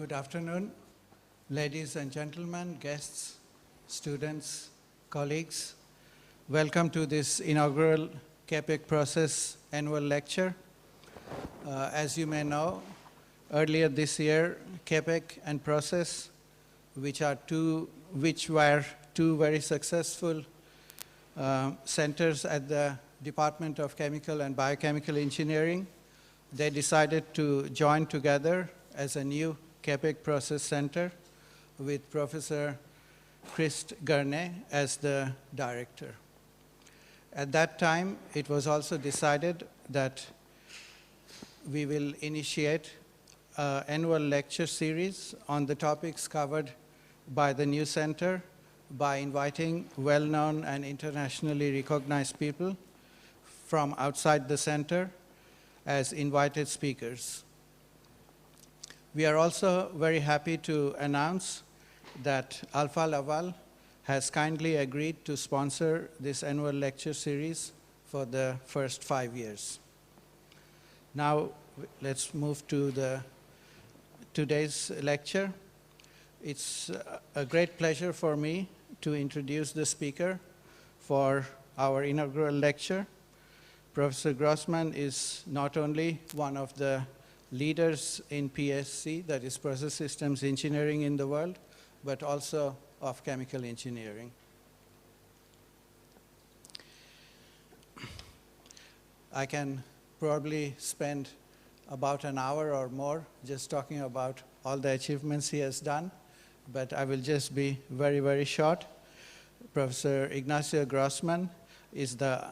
Good afternoon, ladies and gentlemen, guests, students, colleagues. Welcome to this inaugural CAPEC Process annual lecture. As you may know, earlier this year, CAPEC and Process, which were two very successful centers at the Department of Chemical and Biochemical Engineering, they decided to join together as a new CAPEC Process Center with Professor Christ Garnet as the director. At that time, it was also decided that we will initiate an annual lecture series on the topics covered by the new center by inviting well-known and internationally recognized people from outside the center as invited speakers. We are also very happy to announce that Alfa Laval has kindly agreed to sponsor this annual lecture series for the first 5 years. Now, let's move to today's lecture. It's a great pleasure for me to introduce the speaker for our inaugural lecture. Professor Grossmann is not only one of the leaders in PSC, that is Process Systems Engineering in the world, but also of chemical engineering. I can probably spend about an hour or more just talking about all the achievements he has done, but I will just be very, very short. Professor Ignacio Grossmann is the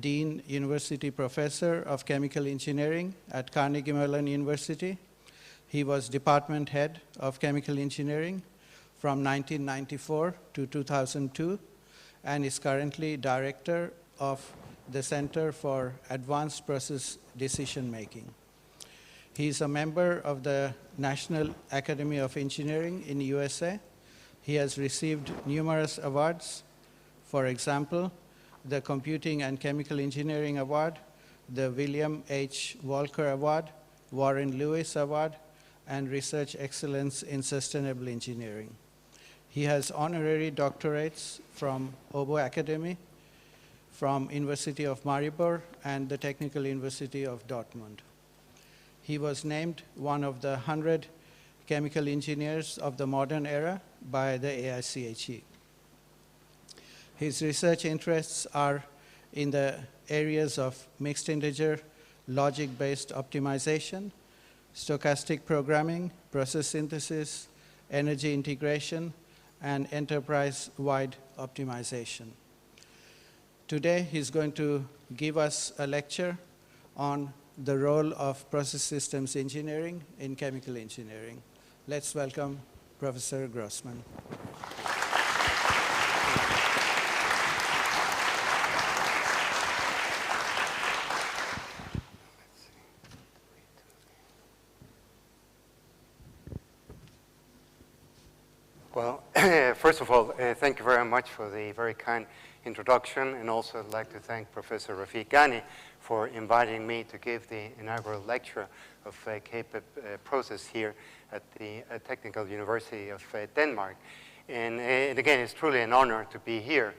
Dean University Professor of Chemical Engineering at Carnegie Mellon University. He was Department Head of Chemical Engineering from 1994 to 2002 and is currently Director of the Center for Advanced Process Decision Making. He is a member of the National Academy of Engineering in the USA. He has received numerous awards, for example, the Computing and Chemical Engineering Award, the William H. Walker Award, Warren Lewis Award, and Research Excellence in Sustainable Engineering. He has honorary doctorates from Oboe Academy, from University of Maribor, and the Technical University of Dortmund. He was named one of the 100 chemical engineers of the modern era by the AICHE. His research interests are in the areas of mixed integer, logic-based optimization, stochastic programming, process synthesis, energy integration, and enterprise-wide optimization. Today, he's going to give us a lecture on the role of process systems engineering in chemical engineering. Let's welcome Professor Grossmann. Well, first of all, thank you very much for the very kind introduction, and also I'd like to thank Professor Rafiq Ghani for inviting me to give the inaugural lecture of CAPEC Process here at the Technical University of Denmark. And again, it's truly an honor to be here.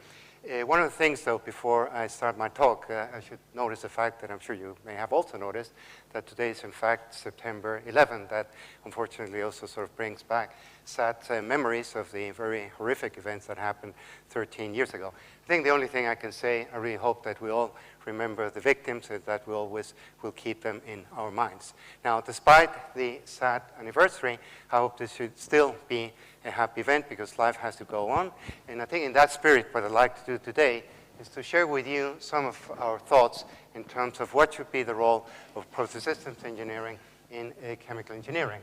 One of the things, though, before I start my talk, I should notice the fact that I'm sure you may have also noticed that today is, in fact, September 11th. That, unfortunately, also sort of brings back sad memories of the very horrific events that happened 13 years ago. I think the only thing I can say, I really hope that we all remember the victims and that we always will keep them in our minds. Now, despite the sad anniversary, I hope this should still be a happy event because life has to go on. And I think in that spirit, what I'd like to do today is to share with you some of our thoughts in terms of what should be the role of process systems engineering in chemical engineering.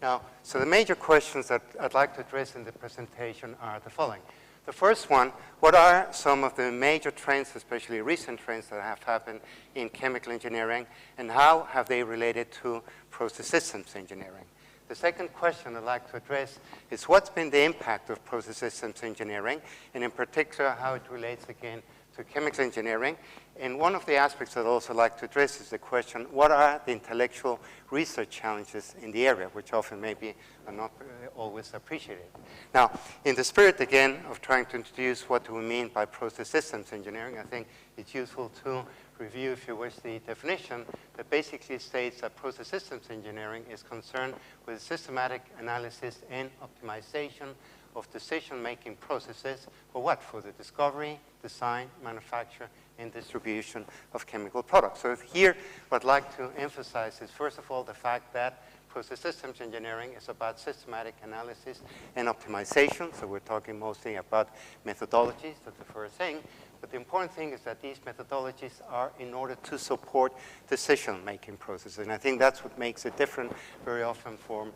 Now, so the major questions that I'd like to address in the presentation are the following. The first one, what are some of the major trends, especially recent trends that have happened in chemical engineering, and how have they related to process systems engineering? The second question I'd like to address is what's been the impact of process systems engineering, and in particular, how it relates again to chemical engineering. And one of the aspects that I'd also like to address is the question, what are the intellectual research challenges in the area, which often maybe are not always appreciated. Now, in the spirit, again, of trying to introduce what do we mean by process systems engineering, I think it's useful to review, if you wish, the definition that basically states that process systems engineering is concerned with systematic analysis and optimization of decision-making processes for what? For the discovery, design, manufacture, and distribution of chemical products. So here, what I'd like to emphasize is, first of all, the fact that process systems engineering is about systematic analysis and optimization. So we're talking mostly about methodologies. That's the first thing. But the important thing is that these methodologies are in order to support decision-making processes. And I think that's what makes it different very often from,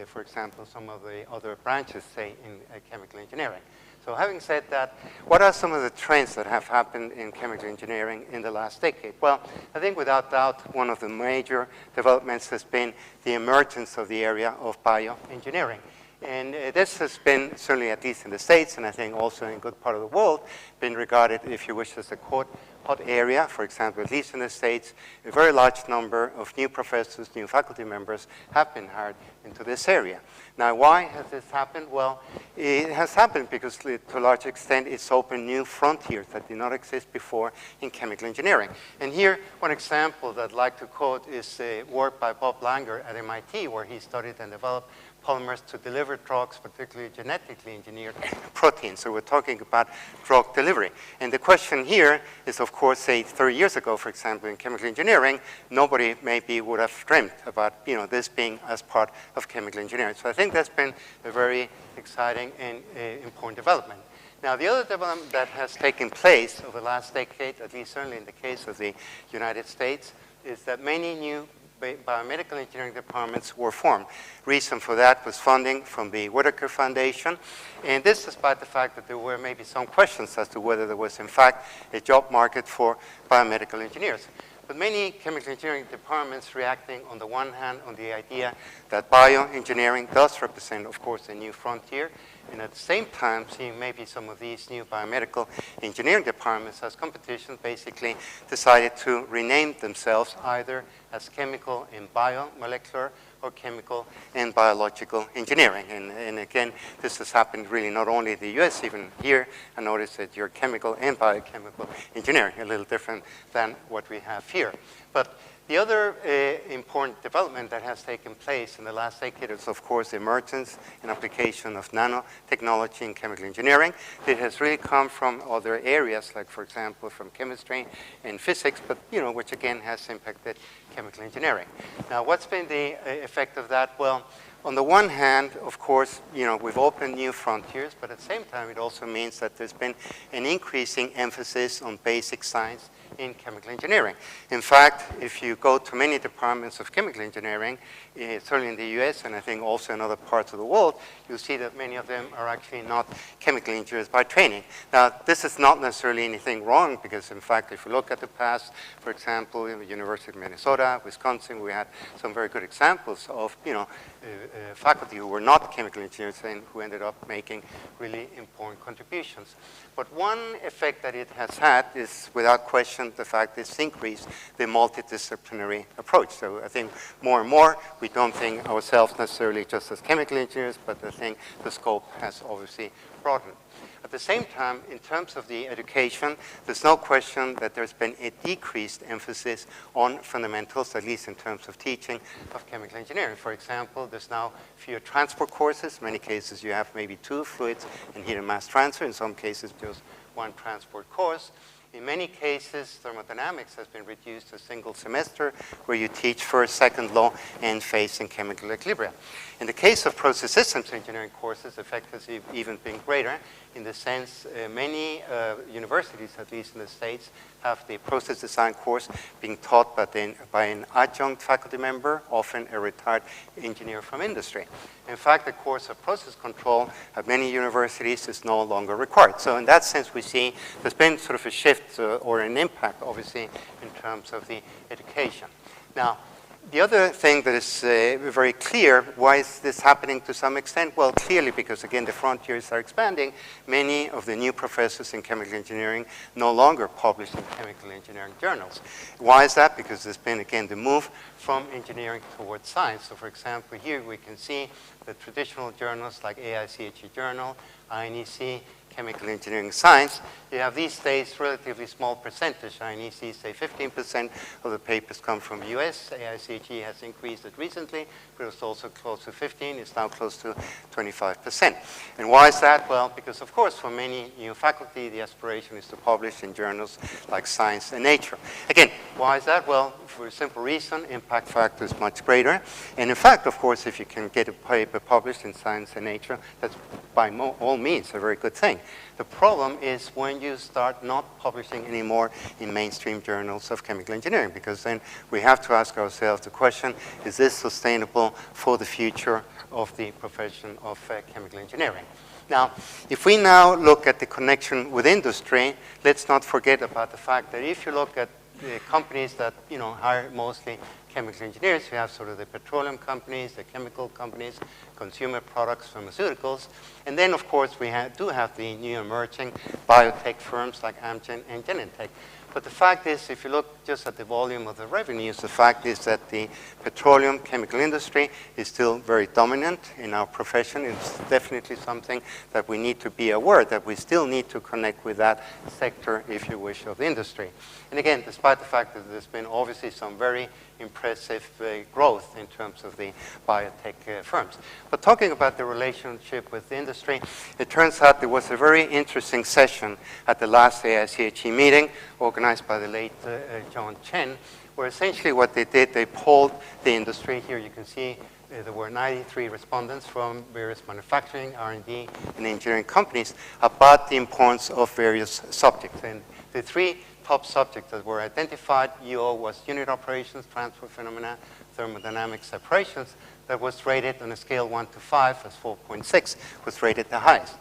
for example, some of the other branches, say, in chemical engineering. So having said that, what are some of the trends that have happened in chemical engineering in the last decade? Well, I think without doubt, one of the major developments has been the emergence of the area of bioengineering. And this has been, certainly at least in the States, and I think also in a good part of the world, been regarded, if you wish, as a quote, hot area. For example, at least in the States, a very large number of new professors, new faculty members have been hired into this area. Now, why has this happened? Well, it has happened because, to a large extent, it's opened new frontiers that did not exist before in chemical engineering. And here, one example that I'd like to quote is work by Bob Langer at MIT, where he studied and developed polymers to deliver drugs, particularly genetically engineered proteins. So we're talking about drug delivery. And the question here is, of course, say 30 years ago, for example, in chemical engineering, nobody maybe would have dreamt about this being as part of chemical engineering. So I think that's been a very exciting and important development. Now, the other development that has taken place over the last decade, at least certainly in the case of the United States, is that many new biomedical engineering departments were formed. Reason for that was funding from the Whitaker Foundation, and this despite the fact that there were maybe some questions as to whether there was in fact a job market for biomedical engineers. But many chemical engineering departments reacting on the one hand on the idea that bioengineering does represent, of course, a new frontier, and at the same time seeing maybe some of these new biomedical engineering departments as competition, basically decided to rename themselves either as chemical and biomolecular or chemical and biological engineering. And again, this has happened really not only in the US, even here, I noticed that you're chemical and biochemical engineering, a little different than what we have here. But the other important development that has taken place in the last decade is, of course, the emergence and application of nanotechnology in chemical engineering. It has really come from other areas, like, for example, from chemistry and physics, but, which again has impacted chemical engineering. Now, what's been the effect of that? Well, on the one hand, of course, we've opened new frontiers, but at the same time, it also means that there's been an increasing emphasis on basic science in chemical engineering. In fact, if you go to many departments of chemical engineering, certainly in the US and I think also in other parts of the world, you'll see that many of them are actually not chemical engineers by training. Now, this is not necessarily anything wrong because, in fact, if you look at the past, for example, in the University of Minnesota, Wisconsin, we had some very good examples of, faculty who were not chemical engineers and who ended up making really important contributions. But one effect that it has had is, without question, the fact that it's increased the multidisciplinary approach. So I think more and more, we don't think ourselves necessarily just as chemical engineers, but I think the scope has obviously broadened. At the same time, in terms of the education, there's no question that there's been a decreased emphasis on fundamentals, at least in terms of teaching of chemical engineering. For example, there's now fewer transport courses. In many cases, you have maybe 2 fluids and heat and mass transfer. In some cases, just 1 transport course. In many cases, thermodynamics has been reduced to a single semester where you teach first, second law, and phase and chemical equilibrium. In the case of process systems engineering courses, the effect has even been greater in the sense many universities, at least in the States, have the process design course being taught by an adjunct faculty member, often a retired engineer from industry. In fact, the course of process control at many universities is no longer required. So in that sense, we see there's been sort of a shift or an impact, obviously, in terms of the education. Now, The other thing that is very clear, why is this happening to some extent? Well, clearly because, again, the frontiers are expanding. Many of the new professors in chemical engineering no longer publish in chemical engineering journals. Why is that? Because there's been, again, the move from engineering towards science. So, for example, here we can see the traditional journals like AICHE Journal, INEC, Chemical Engineering Science. You have these days relatively small percentage. INEC say 15% of the papers come from the US. AICHE has increased it recently, but it was also close to 15. It's now close to 25%. And why is that? Well, because of course for many new faculty, the aspiration is to publish in journals like Science and Nature. Again, why is that? Well, for a simple reason, impact factor is much greater. And in fact, of course, if you can get a paper published in Science and Nature, that's by all means a very good thing. The problem is when you start not publishing anymore in mainstream journals of chemical engineering, because then we have to ask ourselves the question, is this sustainable for the future of the profession of chemical engineering? Now, if we now look at the connection with industry, let's not forget about the fact that if you look at the companies that hire mostly chemical engineers, you have sort of the petroleum companies, the chemical companies, consumer products, pharmaceuticals, and then of course we do have the new emerging biotech firms like Amgen and Genentech. But the fact is, if you look just at the volume of the revenues, the fact is that the petroleum chemical industry is still very dominant in our profession. It's definitely something that we need to be aware that we still need to connect with that sector, if you wish, of the industry. And again, despite the fact that there's been obviously some very impressive growth in terms of the biotech firms. But talking about the relationship with the industry, it turns out there was a very interesting session at the last AICHE meeting organized by the late John Chen, where essentially what they did, they polled the industry. Here you can see there were 93 respondents from various manufacturing, R&D, and engineering companies about the importance of various subjects. And the three top subjects that were identified, UO was unit operations, transfer phenomena, thermodynamics, separations, that was rated on a scale 1 to 5 as 4.6, was rated the highest.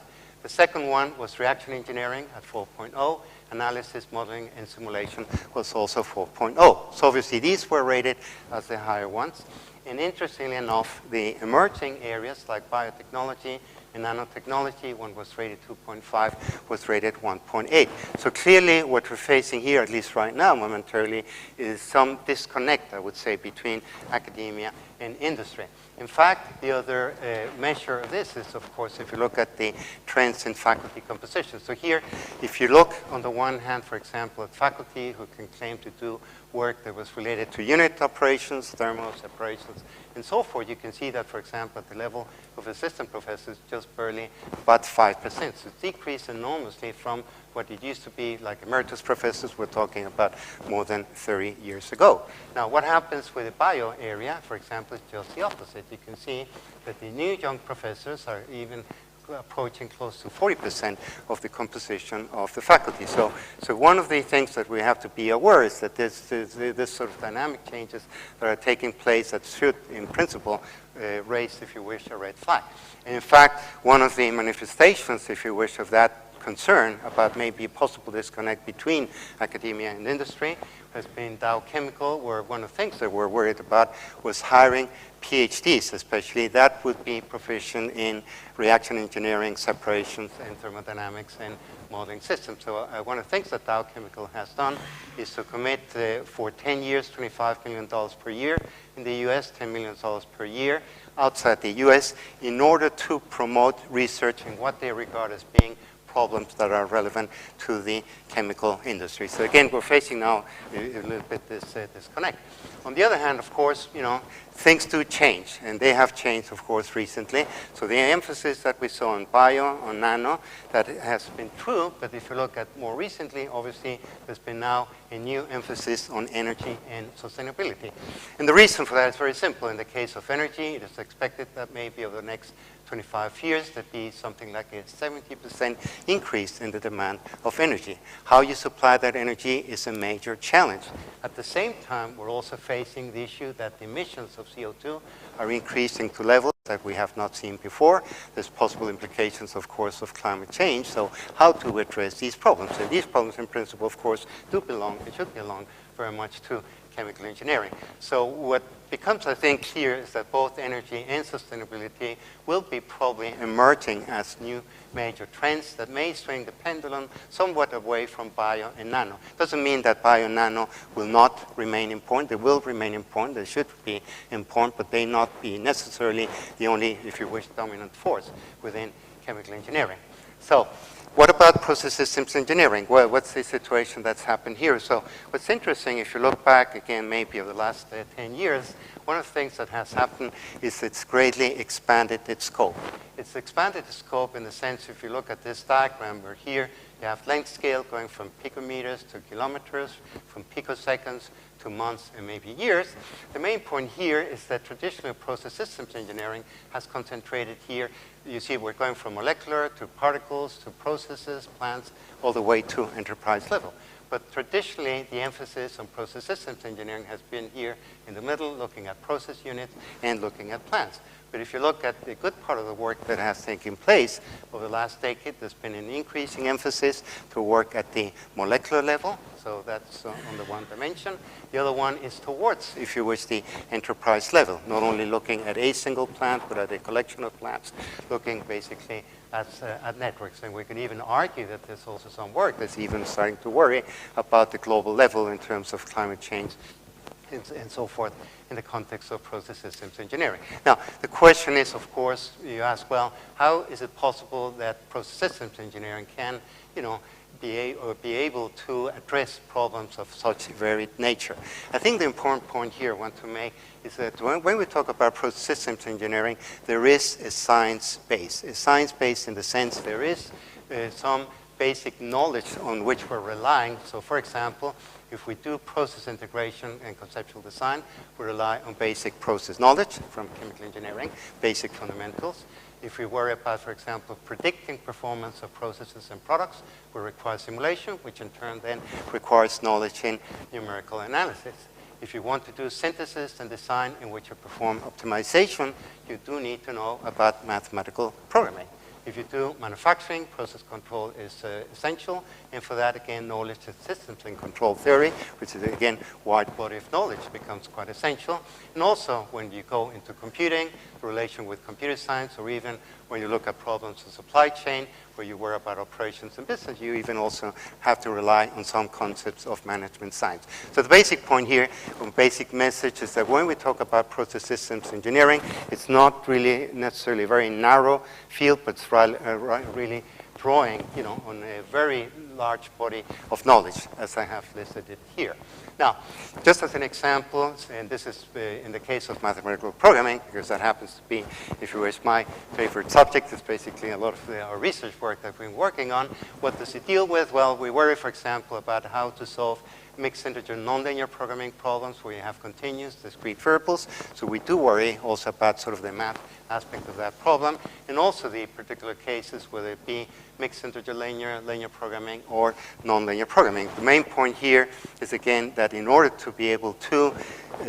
The second one was reaction engineering at 4.0, analysis, modeling, and simulation was also 4.0. So obviously these were rated as the higher ones. And interestingly enough, the emerging areas like biotechnology and nanotechnology, one was rated 2.5, was rated 1.8. So clearly what we're facing here, at least right now momentarily, is some disconnect, I would say, between academia and industry. In fact, the other measure of this is, of course, if you look at the trends in faculty composition. So here, if you look on the one hand, for example, at faculty who can claim to do work that was related to unit operations, thermal separations, and so forth, you can see that, for example, at the level of assistant professors, just barely about 5%. So it's decreased enormously from what it used to be like emeritus professors we're talking about more than 30 years ago. Now, what happens with the bio area, for example, is just the opposite. You can see that the new young professors are even approaching close to 40% of the composition of the faculty. So one of the things that we have to be aware is that this sort of dynamic changes that are taking place that should, in principle, raise, if you wish, a red flag. And in fact, one of the manifestations, if you wish, of that concern about maybe a possible disconnect between academia and industry has been Dow Chemical, where one of the things that we're worried about was hiring PhDs, especially that would be proficient in reaction engineering, separations, and thermodynamics and modeling systems. So one of the things that Dow Chemical has done is to commit for 10 years, $25 million per year in the US, $10 million per year outside the US in order to promote research in what they regard as being problems that are relevant to the chemical industry. So again, we're facing now a little bit this disconnect. On the other hand, of course, things do change, and they have changed, of course, recently. So the emphasis that we saw on bio, on nano, that has been true, but if you look at more recently, obviously, there's been now a new emphasis on energy and sustainability. And the reason for that is very simple. In the case of energy, it is expected that maybe over the next 25 years, there'd be something like a 70% increase in the demand of energy. How you supply that energy is a major challenge. At the same time, we're also facing the issue that the emissions of CO2 are increasing to levels that we have not seen before. There's possible implications, of course, of climate change. So how to address these problems? And these problems, in principle, of course, do belong, they should belong very much to chemical engineering. So what becomes, I think, clear is that both energy and sustainability will be probably emerging as new major trends that may swing the pendulum somewhat away from bio and nano. Doesn't mean that bio and nano will not remain important. They will remain important. They should be important, but they not be necessarily the only, if you wish, dominant force within chemical engineering. So what about process systems engineering? Well, what's the situation that's happened here? So what's interesting, if you look back again, maybe over the last 10 years, one of the things that has happened is it's greatly expanded its scope. It's expanded its scope in the sense, if you look at this diagram, where here you have length scale going from picometers to kilometers, from picoseconds to months and maybe years. The main point here is that traditional process systems engineering has concentrated here. You see we're going from molecular to particles to processes, plants, all the way to enterprise level. But traditionally, the emphasis on process systems engineering has been here in the middle, looking at process units and looking at plants. But if you look at the good part of the work that has taken place over the last decade, there's been an increasing emphasis to work at the molecular level. So that's on the one dimension. The other one is towards, if you wish, the enterprise level, not only looking at a single plant, but at a collection of plants, looking basically at networks. And we could even argue that there's also some work that's even starting to worry about the global level in terms of climate change and so forth in the context of process systems engineering. Now, the question is, of course, you ask, well, how is it possible that process systems engineering can, be able to address problems of such varied nature? I think the important point here I want to make is that when we talk about process systems engineering, there is a science base. A science base in the sense there is some basic knowledge on which we're relying. So, for example, if we do process integration and conceptual design, we rely on basic process knowledge from chemical engineering, basic fundamentals. If we worry about, for example, predicting performance of processes and products, we require simulation, which in turn then requires knowledge in numerical analysis. If you want to do synthesis and design in which you perform optimization, you do need to know about mathematical programming. If you do manufacturing, process control is essential, and for that, again, knowledge of systems and control theory, which is, again, wide body of knowledge, becomes quite essential. And also, when you go into computing, the relation with computer science, or even when you look at problems in supply chain, where you worry about operations and business, you even also have to rely on some concepts of management science. So the basic point here, the basic message is that when we talk about process systems engineering, it's not really necessarily a very narrow field, but it's really drawing, on a very large body of knowledge, as I have listed it here. Now, just as an example, and this is in the case of mathematical programming, because that happens to be, if you wish, my favorite subject. It's basically a lot of our research work that we've been working on. What does it deal with? Well, we worry, for example, about how to solve mixed integer nonlinear programming problems where you have continuous, discrete variables. So we do worry also about sort of the math aspect of that problem, and also the particular cases, whether it be mixed integer linear programming, or nonlinear programming. The main point here is, again, that in order to be able to,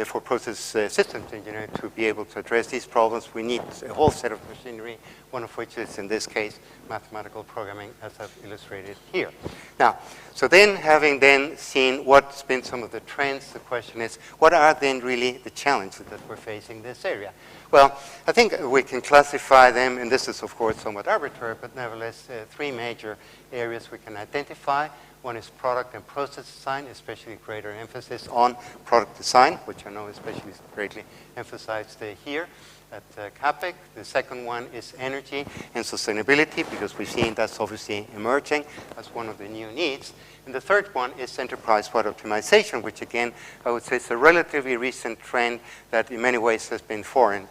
for process systems engineering, to be able to address these problems, we need a whole set of machinery, one of which is, in this case, mathematical programming, as I've illustrated here. Now, so then, having then seen what's been some of the trends, the question is, what are then really the challenges that we're facing in this area? Well, I think we can classify them, and this is, of course, somewhat arbitrary, but nevertheless, three major areas we can identify. One is product and process design, especially greater emphasis on product design, which I know especially is greatly emphasized here at CAPEC. The second one is energy and sustainability, because we've seen that's obviously emerging as one of the new needs. And the third one is enterprise-wide optimization, which again, I would say is a relatively recent trend that in many ways has been foreign,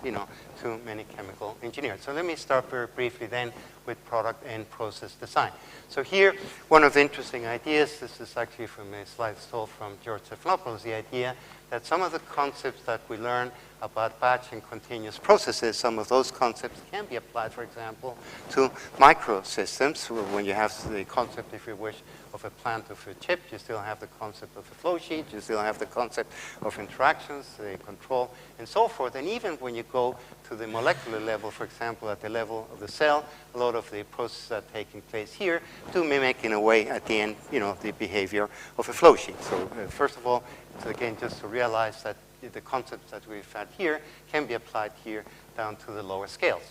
to many chemical engineers. So let me start very briefly then with product and process design. So here, one of the interesting ideas, this is actually from a slide stole from George Stephanopoulos, the idea that some of the concepts that we learn about batch and continuous processes. Some of those concepts can be applied, for example, to microsystems. When you have the concept, if you wish, of a plant of a chip, you still have the concept of a flow sheet, you still have the concept of interactions, the control, and so forth. And even when you go to the molecular level, for example, at the level of the cell, a lot of the processes that are taking place here do mimic, in a way, at the end, the behavior of a flow sheet. So first of all, it's again just to realize that the concepts that we've had here can be applied here down to the lower scales.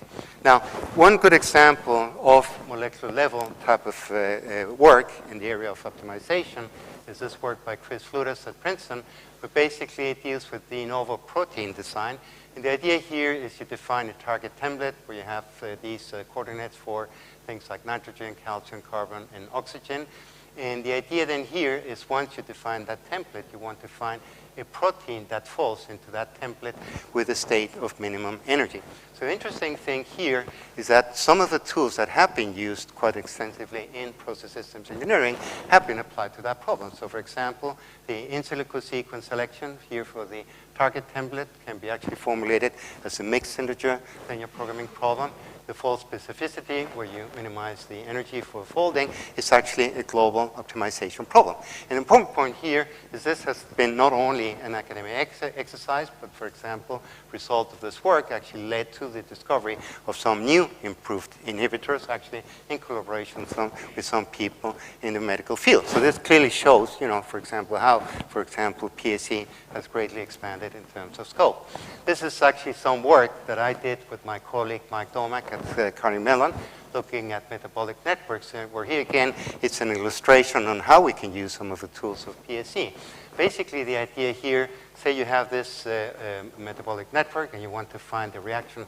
Now, one good example of molecular level type of work in the area of optimization is this work by Chris Flutas at Princeton, where basically it deals with de novo protein design. And the idea here is you define a target template where you have these coordinates for things like nitrogen, calcium, carbon, and oxygen. And the idea then here is once you define that template, you want to find a protein that falls into that template with a state of minimum energy. So the interesting thing here is that some of the tools that have been used quite extensively in process systems engineering have been applied to that problem. So for example, the in silico sequence selection here for the target template can be actually formulated as a mixed integer linear programming problem. The fold specificity, where you minimize the energy for folding, is actually a global optimization problem. An important point here is this has been not only an academic exercise, but for example, result of this work actually led to the discovery of some new improved inhibitors, actually in collaboration with some people in the medical field. So this clearly shows, for example, how, for example, PSE has greatly expanded in terms of scope. This is actually some work that I did with my colleague Mike Domack at Carnegie Mellon, looking at metabolic networks, where here again, it's an illustration on how we can use some of the tools of PSE. Basically, the idea here, say you have this metabolic network and you want to find the reaction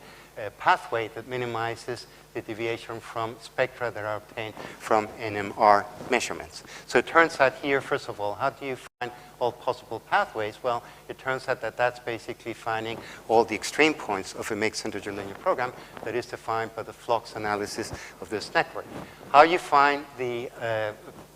pathway that minimizes the deviation from spectra that are obtained from NMR measurements. So it turns out here, first of all, how do you find all possible pathways? Well, it turns out that that's basically finding all the extreme points of a mixed integer linear program that is defined by the flux analysis of this network. How you find the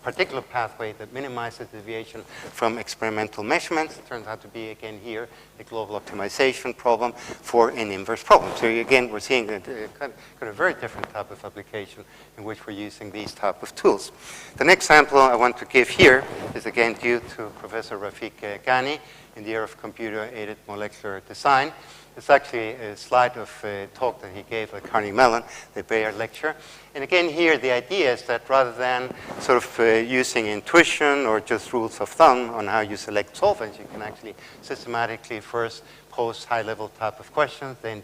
particular pathway that minimizes deviation from experimental measurements turns out to be, again here, a global optimization problem for an inverse problem. So again, we're seeing a kind of very different type of application in which we're using these type of tools. The next example I want to give here is again due to Professor Rafik Ghani in the area of computer-aided molecular design. It's actually a slide of a talk that he gave at Carnegie Mellon, the Bayer lecture. And again here, the idea is that rather than sort of using intuition or just rules of thumb on how you select solvents, you can actually systematically first pose high-level type of questions, then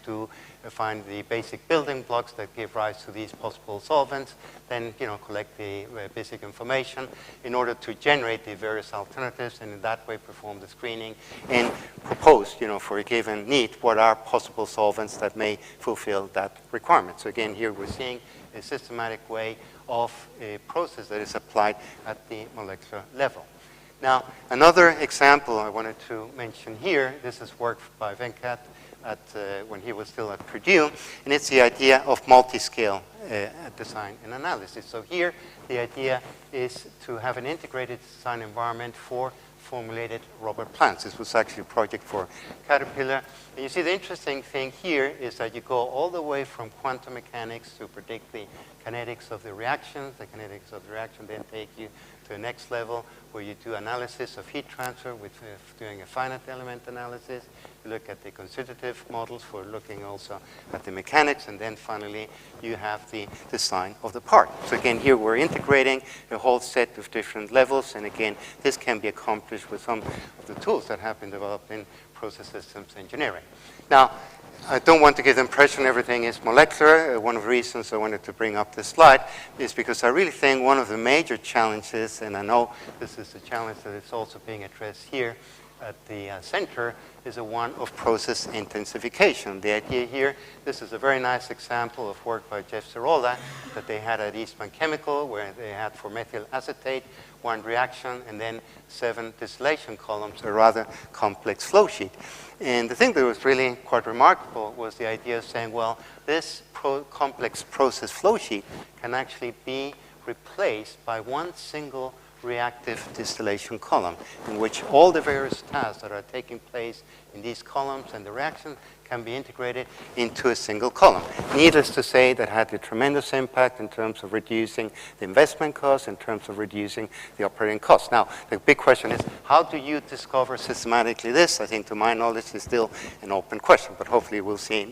find the basic building blocks that give rise to these possible solvents, then collect the basic information in order to generate the various alternatives, and in that way perform the screening and propose, for a given need, what are possible solvents that may fulfill that requirement. So again, here we're seeing a systematic way of a process that is applied at the molecular level. Now, another example I wanted to mention here, this is work by Venkat when he was still at Purdue, and it's the idea of multi-scale design and analysis. So here, the idea is to have an integrated design environment for formulated rubber plants. This was actually a project for Caterpillar. And you see the interesting thing here is that you go all the way from quantum mechanics to predict the kinetics of the reactions. The kinetics of the reaction then take you to the next level where you do analysis of heat transfer with doing a finite element analysis. You look at the constitutive models for looking also at the mechanics, and then finally you have the design of the part. So again, here we're integrating a whole set of different levels, and again, this can be accomplished with some of the tools that have been developed in process systems engineering. Now, I don't want to give the impression everything is molecular. One of the reasons I wanted to bring up this slide is because I really think one of the major challenges, and I know this is a challenge that is also being addressed here at the center, is a one of process intensification. The idea here, this is a very nice example of work by Jeff Sirola that they had at Eastman Chemical, where they had for methyl acetate one reaction and then 7 distillation columns, a rather complex flow sheet. And the thing that was really quite remarkable was the idea of saying, well, this complex process flow sheet can actually be replaced by one single reactive distillation column, in which all the various tasks that are taking place in these columns and the reaction can be integrated into a single column. Needless to say, that had a tremendous impact in terms of reducing the investment costs, in terms of reducing the operating costs. Now, the big question is, how do you discover systematically this? I think, to my knowledge, is still an open question, but hopefully we'll see,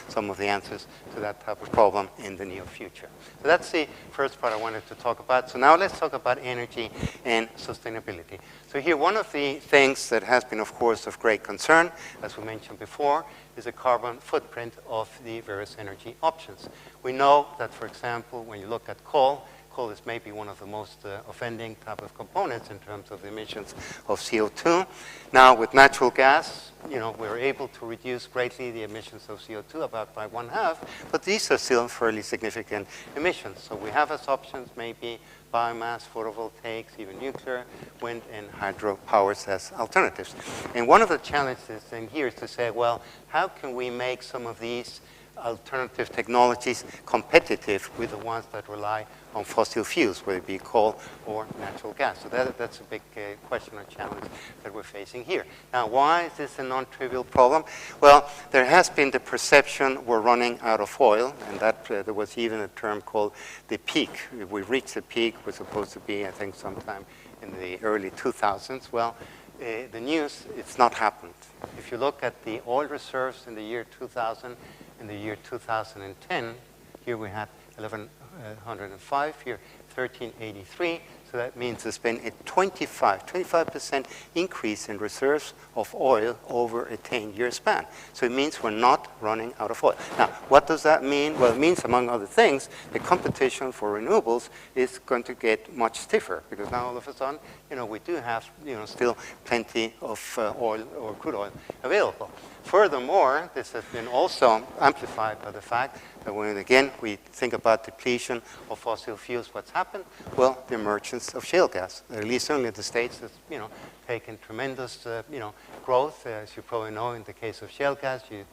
some of the answers to that type of problem in the near future. So that's the first part I wanted to talk about. So now let's talk about energy and sustainability. So here, one of the things that has been, of course, of great concern, as we mentioned before, is the carbon footprint of the various energy options. We know that, for example, when you look at coal is maybe one of the most offending type of components in terms of the emissions of CO2. Now, with natural gas, we're able to reduce greatly the emissions of CO2 about by 1/2, but these are still fairly significant emissions. So we have as options maybe biomass, photovoltaics, even nuclear, wind, and hydro powers as alternatives. And one of the challenges in here is to say, well, how can we make some of these alternative technologies competitive with the ones that rely on fossil fuels, whether it be coal or natural gas? So that's a big question or challenge that we're facing here. Now, why is this a non-trivial problem? Well, there has been the perception we're running out of oil, and that there was even a term called the peak. If we reach the peak, we're supposed to be, I think, sometime in the early 2000s. Well, the news, it's not happened. If you look at the oil reserves in the year 2000, in the year 2010, here we had 1105, here 1383. So that means there's been a 25% increase in reserves of oil over a 10-year span. So it means we're not running out of oil. Now, what does that mean? Well, it means, among other things, the competition for renewables is going to get much stiffer, because now all of a sudden, we do have, still plenty of oil or crude oil available. Furthermore, this has been also amplified by the fact that when, again, we think about depletion of fossil fuels, what's happened? Well, the emergence of shale gas, at least certainly in the States, has, taken tremendous, growth. As you probably know, in the case of shale gas, you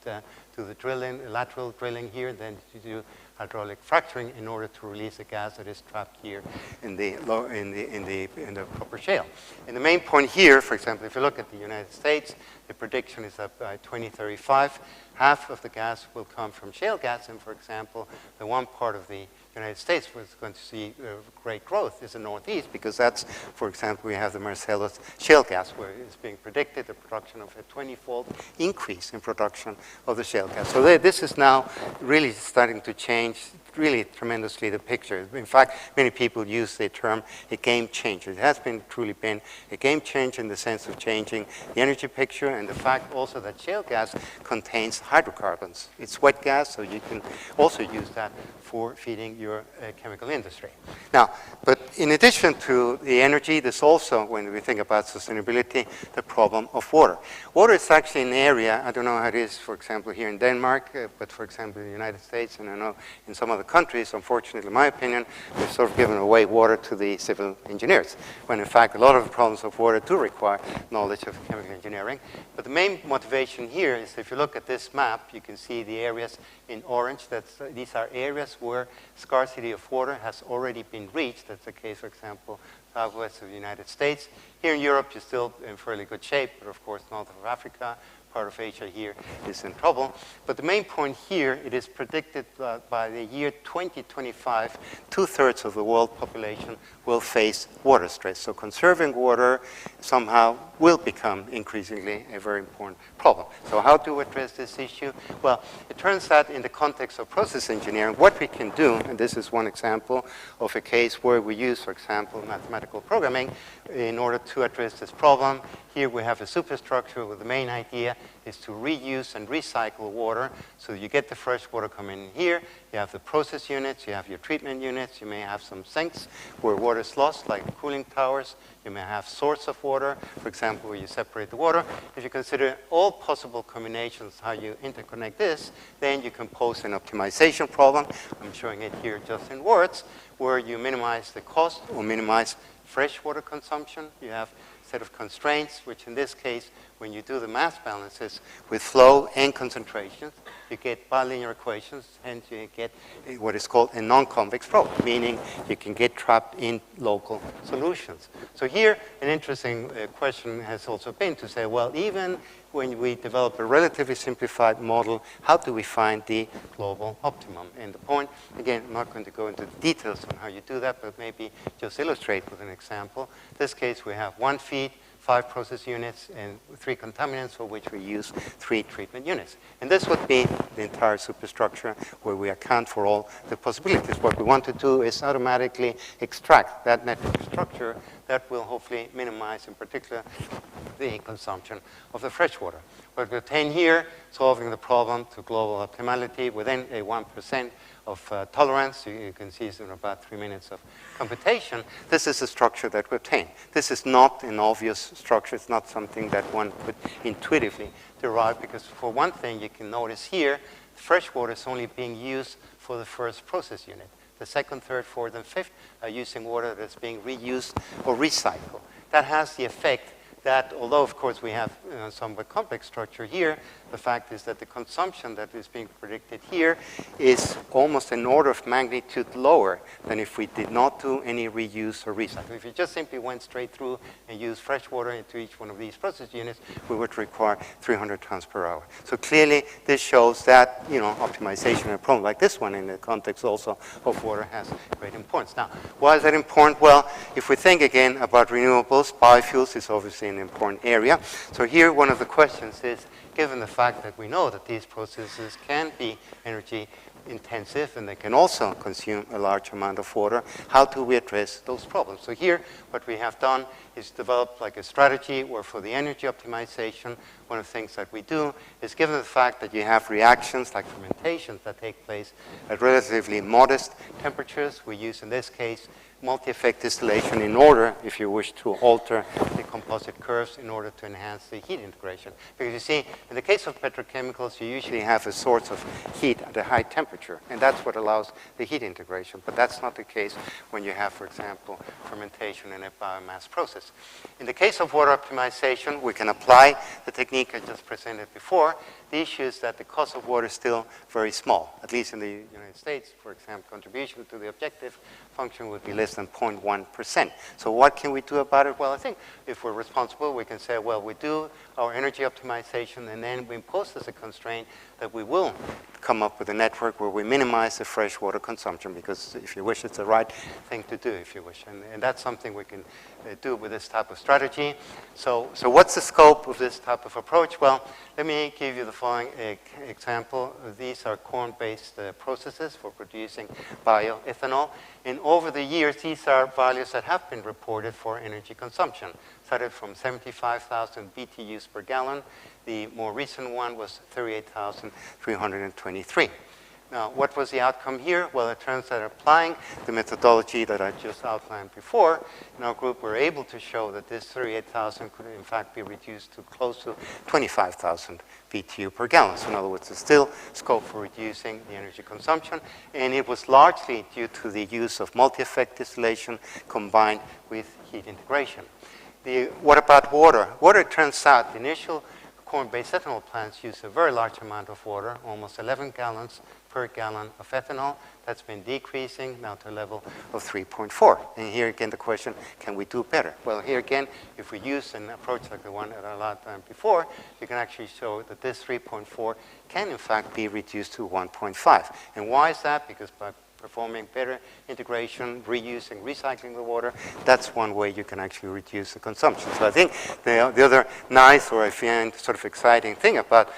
do the drilling, lateral drilling here, then you do hydraulic fracturing in order to release the gas that is trapped here in the proper shale. And the main point here, for example, if you look at the United States, the prediction is that by 2035, half of the gas will come from shale gas. And for example, the one part of the United States where it's going to see great growth is the Northeast, because that's, for example, we have the Marcellus shale gas, where it's being predicted the production of a 20-fold increase in production of the shale gas. So this is now really starting to change really tremendously the picture. In fact, many people use the term a game changer. It has truly been a game changer in the sense of changing the energy picture, and the fact also that shale gas contains hydrocarbons. It's wet gas, so you can also use that for feeding your chemical industry. Now, but in addition to the energy, there's also, when we think about sustainability, the problem of water. Water is actually an area, I don't know how it is, for example, here in Denmark, but for example, in the United States, and I know in some other countries, unfortunately, in my opinion, we've sort of given away water to the civil engineers, when in fact, a lot of the problems of water do require knowledge of chemical engineering. But the main motivation here is, if you look at this map, you can see the areas in orange. These are areas where scarcity of water has already been reached. That's the case, for example, southwest of the United States. Here in Europe, you're still in fairly good shape, but of course, north of Africa, part of Asia here is in trouble. But the main point here, it is predicted that by the year 2025, 2/3 of the world population will face water stress. So conserving water somehow will become increasingly a very important problem. So how do we address this issue? Well, it turns out in the context of process engineering, what we can do, and this is one example of a case where we use, for example, mathematical programming in order to address this problem. Here we have a superstructure where the main idea is to reuse and recycle water. So you get the fresh water coming in here, you have the process units, you have your treatment units, you may have some sinks where water is lost, like cooling towers. You may have source of water, for example, where you separate the water. If you consider all possible combinations, how you interconnect this, then you can pose an optimization problem. I'm showing it here just in words, where you minimize the cost or minimize fresh water consumption. You have set of constraints, which in this case, when you do the mass balances with flow and concentrations, you get bilinear equations, and you get what is called a non-convex flow, meaning you can get trapped in local solutions. So here, an interesting question has also been to say, well, even when we develop a relatively simplified model, how do we find the global optimum? And the point, again, I'm not going to go into the details on how you do that, but maybe just illustrate with an example. In this case, we have 1 feed, 5 process units, and 3 contaminants, for which we use 3 treatment units. And this would be the entire superstructure where we account for all the possibilities. What we want to do is automatically extract that network structure that will hopefully minimize, in particular, the consumption of the fresh water. What we obtain here, solving the problem to global optimality within a 1% of tolerance. You can see it's in about 3 minutes of computation. This is the structure that we obtain. This is not an obvious structure. It's not something that one could intuitively derive, because for one thing, you can notice here, fresh water is only being used for the first process unit. The second, third, fourth, and fifth are using water that's being reused or recycled. That has the effect that, although of course we have somewhat complex structure here, the fact is that the consumption that is being predicted here is almost an order of magnitude lower than if we did not do any reuse or recycle. If you just simply went straight through and used fresh water into each one of these process units, we would require 300 tons per hour. So clearly, this shows that optimization in a problem like this one, in the context also of water, has great importance. Now, why is that important? Well, if we think again about renewables, biofuels is obviously an important area. So here, one of the questions is, given the fact that we know that these processes can be energy intensive and they can also consume a large amount of water, how do we address those problems? So here, what we have done is develop like a strategy where for the energy optimization, one of the things that we do is, given the fact that you have reactions like fermentations that take place at relatively modest temperatures, we use in this case multi-effect distillation in order, if you wish to alter the composite curves in order to enhance the heat integration. Because you see, in the case of petrochemicals, you usually have a source of heat at a high temperature, and that's what allows the heat integration. But that's not the case when you have, for example, fermentation in a biomass process. In the case of water optimization, we can apply the technique I just presented before. The issue is that the cost of water is still very small. At least in the United States, for example, contribution to the objective function would be less than 0.1%. So what can we do about it? Well, I think if we're responsible, we can say, well, we do our energy optimization, and then we impose as a constraint that we will come up with a network where we minimize the fresh water consumption, because if you wish, it's the right thing to do, if you wish. And that's something we can do with this type of strategy. So what's the scope of this type of approach? Well, let me give you the following example. These are corn-based processes for producing bioethanol. And over the years, these are values that have been reported for energy consumption. Started from 75,000 BTUs per gallon. The more recent one was 38,323. Now, what was the outcome here? Well, it turns out applying the methodology that I just outlined before, in our group, we're able to show that this 38,000 could in fact be reduced to close to 25,000 BTU per gallon. So in other words, there's still scope for reducing the energy consumption, and it was largely due to the use of multi-effect distillation combined with heat integration. What about water? Water, it turns out, the initial corn-based ethanol plants use a very large amount of water, almost 11 gallons per gallon of ethanol. That's been decreasing now to a level of 3.4. And here again the question, can we do better? Well, here again, if we use an approach like the one that I outlined before, you can actually show that this 3.4 can in fact be reduced to 1.5. And why is that? Because by performing better integration, reusing, recycling the water, that's one way you can actually reduce the consumption. So I think the other nice, or I find sort of exciting thing about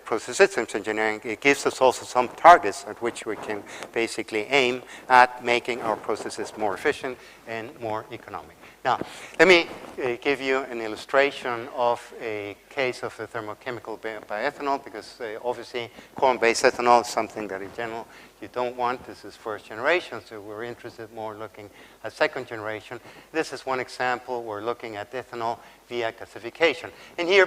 process systems engineering, it gives us also some targets at which we can basically aim at making our processes more efficient and more economic. Now, let me give you an illustration of a case of a thermochemical bioethanol, because obviously corn-based ethanol is something that in general you don't want. This is first generation, so we're interested more looking at second generation. This is one example. We're looking at ethanol via gasification. And here,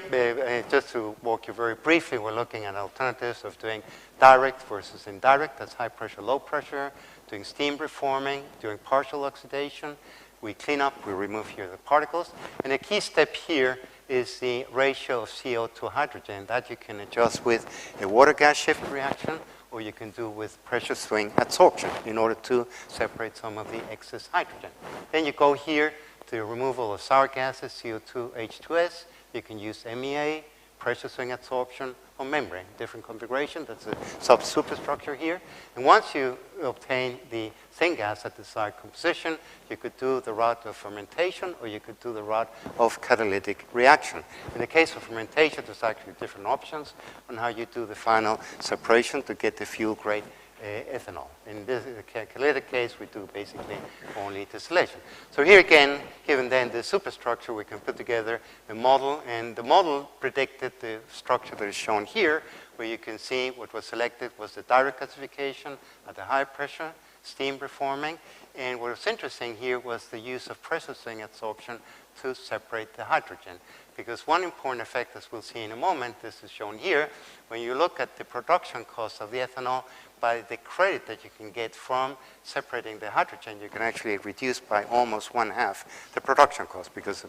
just to walk you very briefly, we're looking at alternatives of doing direct versus indirect. That's high pressure, low pressure, doing steam reforming, doing partial oxidation. we clean up, we remove here the particles. And a key step here is the ratio of CO to hydrogen that you can adjust with a water-gas shift reaction, or you can do with pressure swing adsorption in order to separate some of the excess hydrogen. Then you go here to the removal of sour gases, CO2, H2S. You can use MEA, pressure swing adsorption, or membrane, different configuration. That's a superstructure here. And once you obtain the syngas at the desired composition, you could do the route of fermentation, or you could do the route of catalytic reaction. In the case of fermentation, there's actually different options on how you do the final separation to get the fuel-grade ethanol. In this catalytic case, we do basically only distillation. So here again, given then the superstructure, we can put together a model, and the model predicted the structure that is shown here, where you can see what was selected was the direct gasification at the high pressure, steam reforming, and what was interesting here was the use of pressure swing adsorption to separate the hydrogen. Because one important effect, as we'll see in a moment, this is shown here, when you look at the production cost of the ethanol, by the credit that you can get from separating the hydrogen, you can actually reduce by almost 1/2 the production cost, because the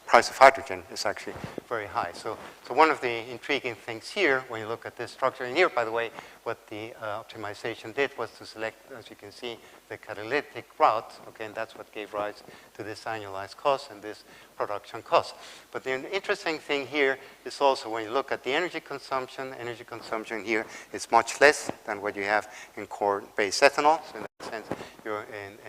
price of hydrogen is actually very high. So one of the intriguing things here, when you look at this structure, and here, by the way, what the optimization did was to select, as you can see, the catalytic route, okay, and that's what gave rise to this annualized cost and this production cost. But the interesting thing here is also when you look at the energy consumption here is much less than what you have in corn-based ethanol. So in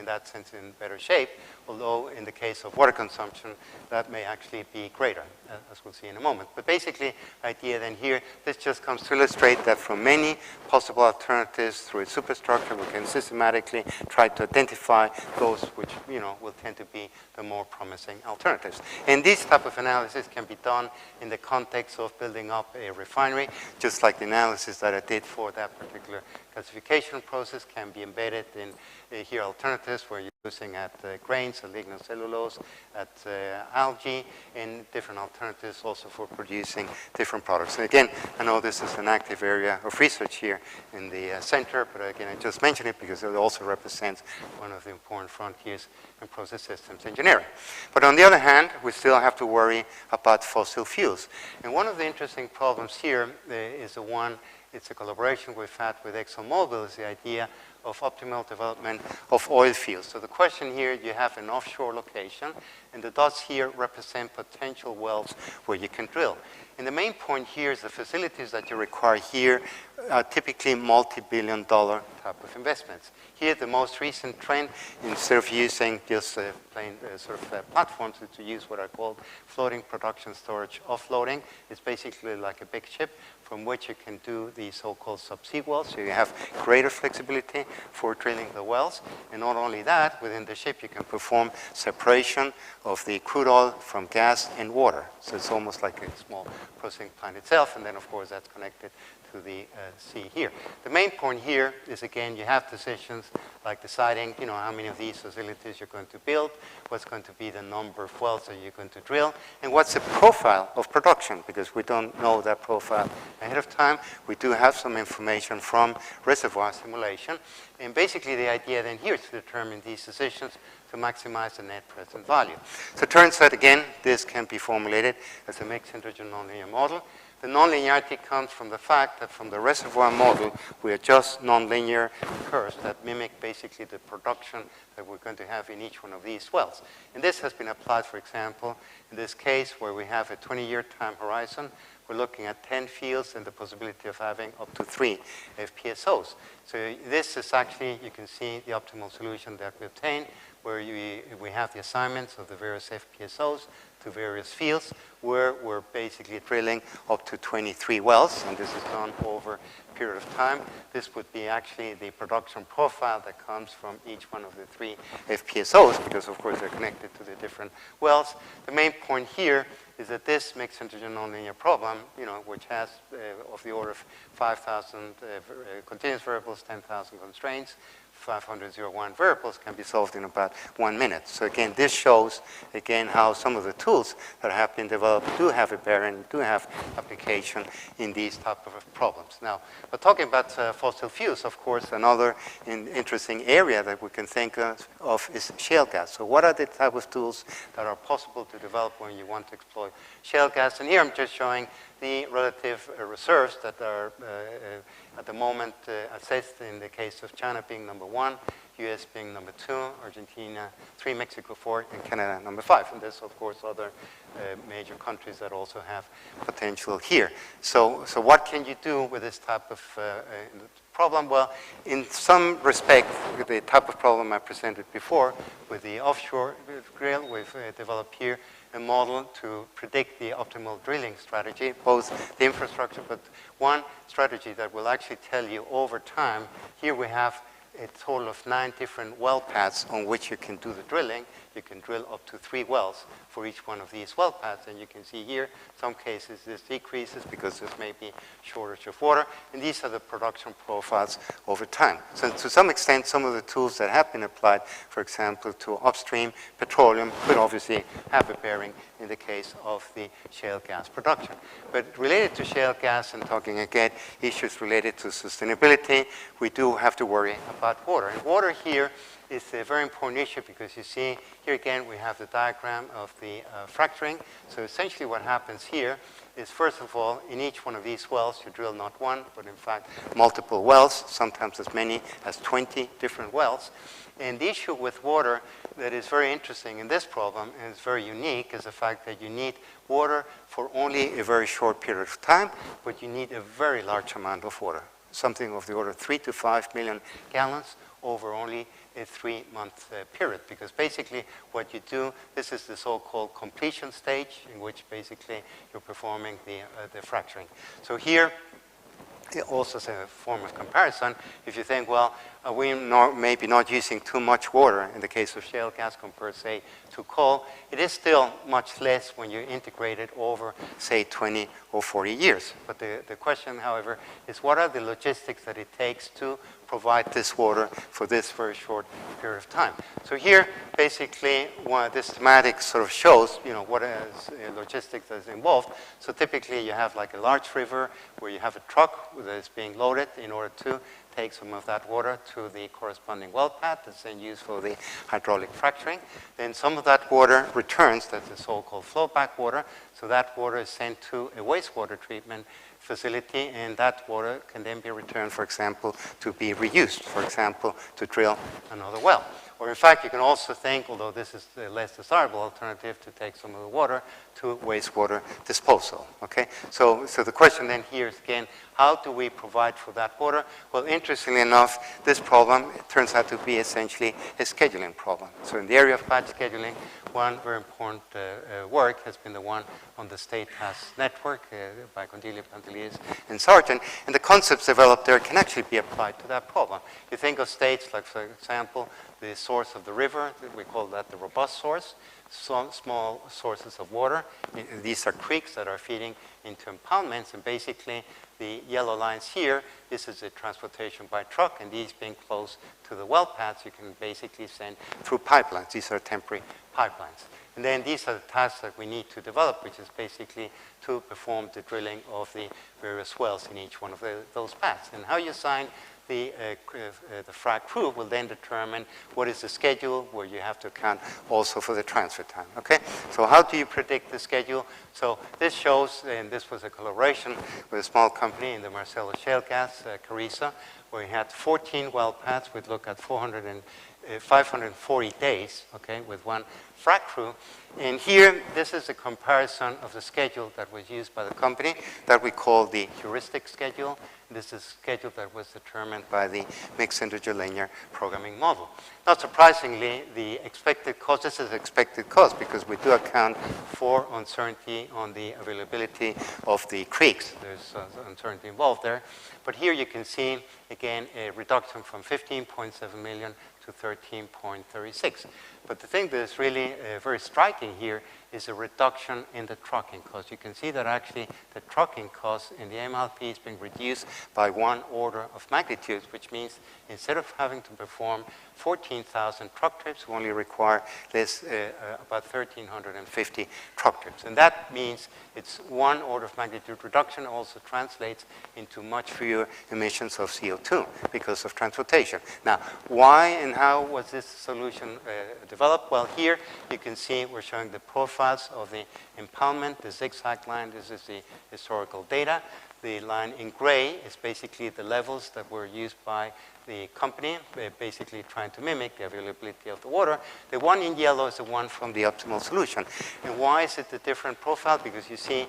that sense, you're in better shape, although in the case of water consumption, that may actually be greater, as we'll see in a moment. But basically, idea then here, this just comes to illustrate that from many possible alternatives through a superstructure, we can systematically try to identify those which, will tend to be the more promising alternatives. And this type of analysis can be done in the context of building up a refinery, just like the analysis that I did for that particular gasification process can be embedded in here alternatives where you're using at grains, at lignocellulose, at algae, and different alternatives also for producing different products. And again, I know this is an active area of research here in the center, but again, I just mention it because it also represents one of the important frontiers in process systems engineering. But on the other hand, we still have to worry about fossil fuels. And one of the interesting problems here is the one, it's a collaboration we've had with ExxonMobil, is the idea of optimal development of oil fields. So the question here, you have an offshore location, and the dots here represent potential wells where you can drill. And the main point here is the facilities that you require here are typically multi-billion-dollar type of investments. Here, the most recent trend, instead of using just plain platforms, is to use what are called floating production storage offloading. It's basically like a big ship from which you can do the so-called subsea wells. So you have greater flexibility for drilling the wells. And not only that, within the ship, you can perform separation of the crude oil from gas and water. So it's almost like a small processing plant itself. And then, of course, that's connected to the sea here. The main point here is, again, you have decisions like deciding, how many of these facilities you're going to build, what's going to be the number of wells that you're going to drill, and what's the profile of production, because we don't know that profile ahead of time. We do have some information from reservoir simulation, and basically the idea then here is to determine these decisions to maximize the net present value. So it turns out, again, this can be formulated as a mixed integer nonlinear model. The nonlinearity comes from the fact that from the reservoir model, we adjust nonlinear curves that mimic basically the production that we're going to have in each one of these wells. And this has been applied, for example, in this case where we have a 20-year time horizon. We're looking at 10 fields and the possibility of having up to 3 FPSOs. So this is actually, you can see the optimal solution that we obtained, where we have the assignments of the various FPSOs to various fields, where we're basically drilling up to 23 wells, and this is done over a period of time. This would be actually the production profile that comes from each one of the 3 FPSOs, because of course they're connected to the different wells. The main point here is that this mixed integer nonlinear problem, which has of the order of 5,000 continuous variables, 10,000 constraints, 501 variables can be solved in about 1 minute. So again, this shows, again, how some of the tools that have been developed do have a bearing, do have application in these type of problems. Now, we're talking about fossil fuels, of course. Another interesting area that we can think of is shale gas. So what are the type of tools that are possible to develop when you want to exploit shale gas? And here I'm just showing the relative reserves that are at the moment assessed in the case of China being number 1, US being number 2, Argentina 3, Mexico 4, and Canada number 5. And there's, of course, other major countries that also have potential here. So what can you do with this type of problem? Well, in some respect, with the type of problem I presented before, with the offshore drill, we've developed here a model to predict the optimal drilling strategy, both the infrastructure, but one strategy that will actually tell you over time. Here we have a total of 9 different well paths on which you can do the drilling. You can drill up to 3 wells for each one of these well paths. And you can see here, some cases this decreases because there may be shortage of water. And these are the production profiles over time. So to some extent, some of the tools that have been applied, for example, to upstream petroleum could obviously have a bearing in the case of the shale gas production. But related to shale gas and talking again, issues related to sustainability, we do have to worry about water. And water here is a very important issue because you see here again we have the diagram of the fracturing. So essentially what happens here is, first of all, in each one of these wells you drill not one, but in fact multiple wells, sometimes as many as 20 different wells. And the issue with water that is very interesting in this problem and is very unique is the fact that you need water for only a very short period of time, but you need a very large amount of water, something of the order of 3 to 5 million gallons over only a 3-month period. Because basically what you do, this is the so-called completion stage in which basically you're performing the fracturing. So here, also as a form of comparison, if you think, well, we maybe not using too much water in the case of shale gas compared, say, to coal, it is still much less when you integrate it over, say, 20 or 40 years. But the question, however, is what are the logistics that it takes to provide this water for this very short period of time? So here, basically, this schematic sort of shows, what is logistics that is involved. So typically, you have like a large river where you have a truck that is being loaded in order to take some of that water to the corresponding well path that's then used for the hydraulic fracturing. Then some of that water returns, that's the so-called flowback water. So that water is sent to a wastewater treatment facility, and that water can then be returned, for example, to be reused, for example, to drill another well. Or in fact, you can also think, although this is a less desirable alternative, to take some of the water to wastewater disposal, okay? So the question then here is, again, how do we provide for that water? Well, interestingly enough, this problem turns out to be essentially a scheduling problem. So in the area of batch scheduling, one very important work has been the one on the State Pass Network by Condilia, Pantelius, and Sargent. And the concepts developed there can actually be applied to that problem. You think of states like, for example, the source of the river, we call that the robust source, some small sources of water. These are creeks that are feeding into impoundments, and basically the yellow lines here, this is a transportation by truck, and these being close to the well paths, you can basically send through pipelines. These are temporary pipelines. And then these are the tasks that we need to develop, which is basically to perform the drilling of the various wells in each one of those paths. And how you assign the frac crew will then determine what is the schedule, where you have to account also for the transfer time, okay? So how do you predict the schedule? So this shows, and this was a collaboration with a small company in the Marcellus Shale Gas, Carissa, where we had 14 well paths. We'd look at 540 days, okay, with one frac crew. And here, this is a comparison of the schedule that was used by the company that we call the heuristic schedule. This is a schedule that was determined by the mixed integer linear programming model. Not surprisingly, the expected cost, this is expected cost because we do account for uncertainty on the availability of the creeks. There's uncertainty involved there. But here you can see, again, a reduction from 15.7 million to 13.36. But the thing that is really very striking here is a reduction in the trucking cost. You can see that actually the trucking cost in the MLP is being reduced by 1 order of magnitude, which means instead of having to perform 14,000 truck trips, we only require about 1,350 truck trips. And that means it's 1 order of magnitude reduction, also translates into much fewer emissions of CO2 because of transportation. Now, why and how was this solution developed? Well, here you can see we're showing the profiles of the impoundment. The zigzag line, this is the historical data. The line in gray is basically the levels that were used by the company, basically trying to mimic the availability of the water. The one in yellow is the one from the optimal solution. And why is it a different profile? Because you see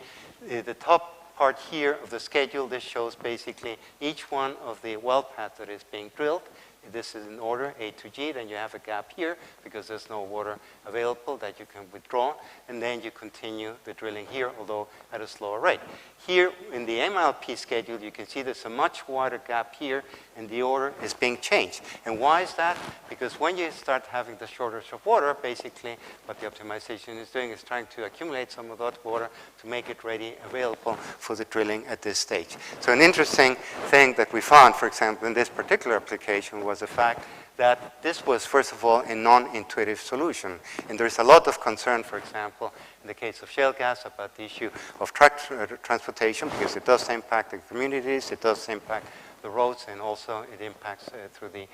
the top part here of the schedule, this shows basically each one of the well paths that is being drilled. This is in order, A to G. Then you have a gap here because there's no water available that you can withdraw. And then you continue the drilling here, although at a slower rate. Here in the MLP schedule, you can see there's a much wider gap here, and the order is being changed. And why is that? Because when you start having the shortage of water, basically what the optimization is doing is trying to accumulate some of that water to make it ready, available for the drilling at this stage. So an interesting thing that we found, for example, in this particular application was the fact that this was, first of all, a non-intuitive solution. And there's a lot of concern, for example, in the case of shale gas about the issue of truck transportation, because it does impact the communities, it does impact the roads, and also it impacts through the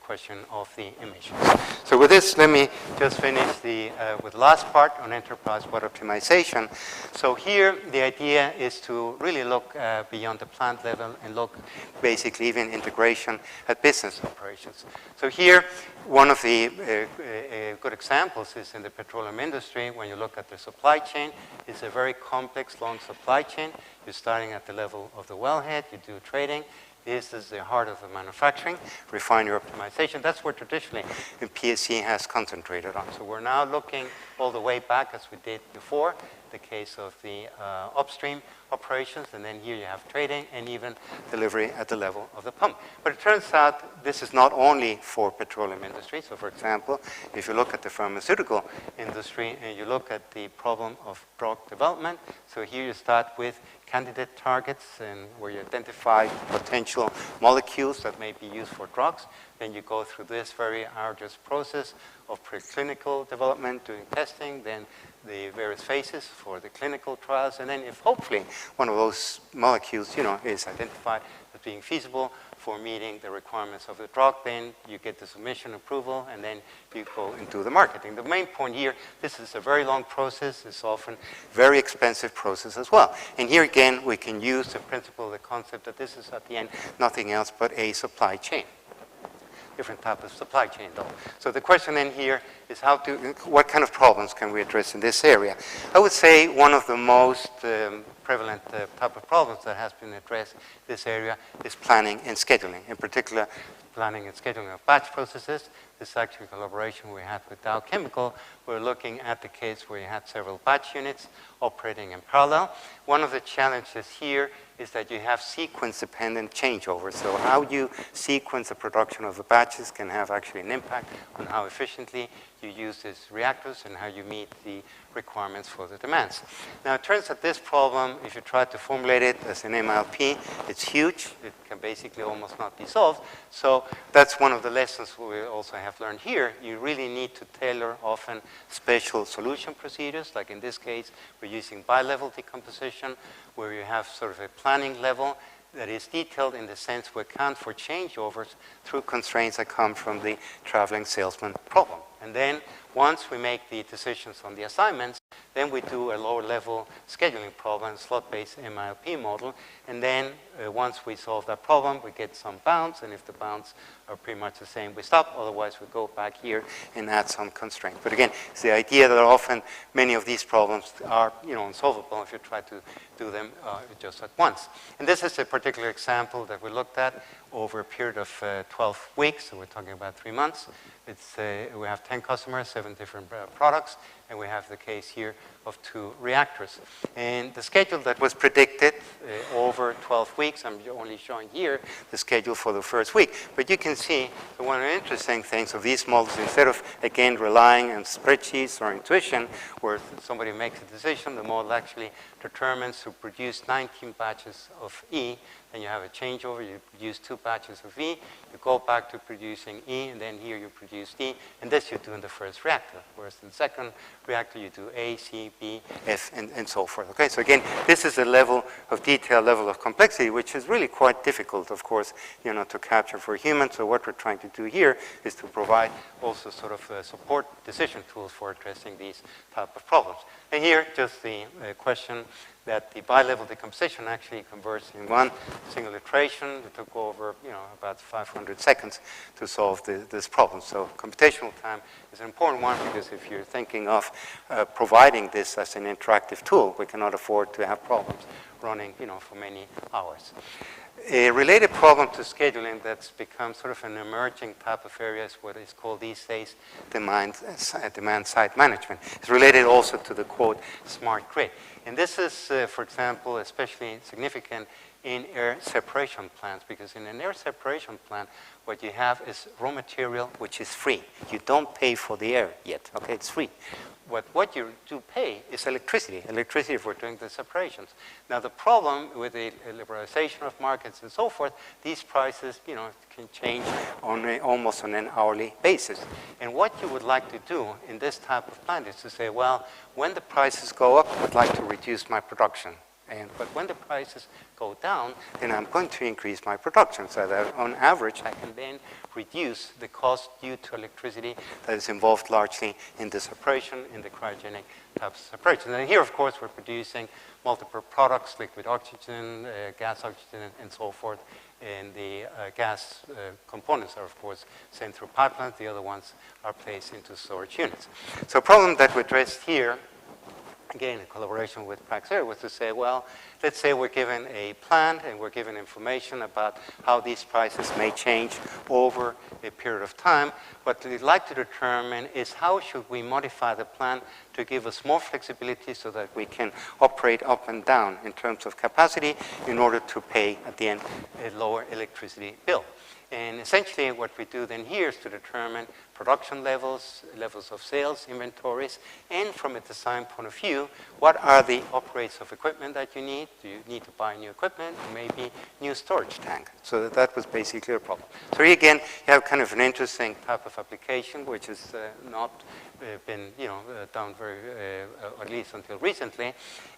question of the emissions. So with this, let me just finish with the last part on enterprise water optimization. So here, the idea is to really look beyond the plant level and look basically even integration at business operations. So here, one of the good examples is in the petroleum industry. When you look at the supply chain, it's a very complex, long supply chain. You're starting at the level of the wellhead, you do trading. This is the heart of the manufacturing, refinery optimization. That's where traditionally the PSC has concentrated on. So we're now looking all the way back as we did before, the case of the upstream operations, and then here you have trading and even delivery at the level of the pump. But it turns out this is not only for petroleum industry. So for example, if you look at the pharmaceutical industry and you look at the problem of drug development, so here you start with candidate targets and where you identify potential molecules that may be used for drugs. Then you go through this very arduous process of preclinical development, doing testing, then the various phases for the clinical trials, and then if hopefully one of those molecules, is identified as being feasible for meeting the requirements of the drug, then you get the submission approval, and then you go into the marketing. The main point here, this is a very long process. It's often very expensive process as well. And here again, we can use the principle, the concept that this is at the end nothing else but a supply chain. Different type of supply chain, though. So the question then here is what kind of problems can we address in this area? I would say one of the most prevalent type of problems that has been addressed in this area is planning and scheduling. In particular, planning and scheduling of batch processes. This is actually a collaboration we had with Dow Chemical. We're looking at the case where you had several batch units operating in parallel. One of the challenges here is that you have sequence-dependent changeovers. So how you sequence the production of the batches can have actually an impact on how efficiently you use these reactors and how you meet the requirements for the demands. Now, it turns out this problem, if you try to formulate it as an MLP, it's huge. It can basically almost not be solved. So that's one of the lessons we also have learned here. You really need to tailor often special solution procedures. Like in this case, we're using bi-level decomposition, where you have sort of a planning level that is detailed in the sense we account for changeovers through constraints that come from the traveling salesman problem. And then once we make the decisions on the assignments, then we do a lower level scheduling problem, slot-based MLP model. And then once we solve that problem, we get some bounds. And if the bounds are pretty much the same, we stop. Otherwise, we go back here and add some constraint. But again, it's the idea that often many of these problems are unsolvable if you try to do them just at once. And this is a particular example that we looked at over a period of 12 weeks. So we're talking about 3 months. We have 10 customers, 7 different products. And we have the case here of 2 reactors. And the schedule that was predicted over 12 weeks, I'm only showing here the schedule for the first week. But you can see that one of the interesting things of these models, instead of, again, relying on spreadsheets or intuition, where somebody makes a decision, the model actually determines to produce 19 batches of E, then you have a changeover, you produce 2 batches of E, you go back to producing E, and then here you produce D, and this you do in the first reactor, whereas in the second reactor you do A, C, B, F, and so forth. Okay, so again, this is a level of detail, level of complexity, which is really quite difficult, of course, to capture for humans. So what we're trying to do here is to provide also sort of support decision tools for addressing these type of problems. And here, just the question that the bi-level decomposition actually converts in one single iteration. It took over, about 500 seconds to solve this problem. So computational time is an important one, because if you're thinking of providing this as an interactive tool, we cannot afford to have problems running, for many hours. A related problem to scheduling that's become sort of an emerging type of area is what is called these days demand-side management. It's related also to the, quote, smart grid. And this is, for example, especially significant in air separation plants, because in an air separation plant, what you have is raw material which is free. You don't pay for the air yet, okay? It's free. What you do pay is electricity for doing the separations. Now, the problem with the liberalization of markets and so forth, these prices, can change almost on an hourly basis. And what you would like to do in this type of plant is to say, well, when the prices go up, I'd like to reduce my production. But when the prices go down, then I'm going to increase my production, so that on average I can then reduce the cost due to electricity that is involved largely in the separation, in the cryogenic type of separation. And here, of course, we're producing multiple products, liquid oxygen, gas oxygen, and so forth. And the gas components are, of course, sent through pipelines. The other ones are placed into storage units. So a problem that we addressed here, again, in collaboration with Praxair, was to say, well, let's say we're given a plan and we're given information about how these prices may change over a period of time. What we'd like to determine is how should we modify the plan to give us more flexibility so that we can operate up and down in terms of capacity in order to pay, at the end, a lower electricity bill. And essentially what we do then here is to determine production levels, levels of sales, inventories, and from a design point of view, what are the upgrades of equipment that you need? Do you need to buy new equipment, or maybe new storage tank? So that was basically a problem. So here again, you have kind of an interesting type of application, which has not been done very, at least until recently.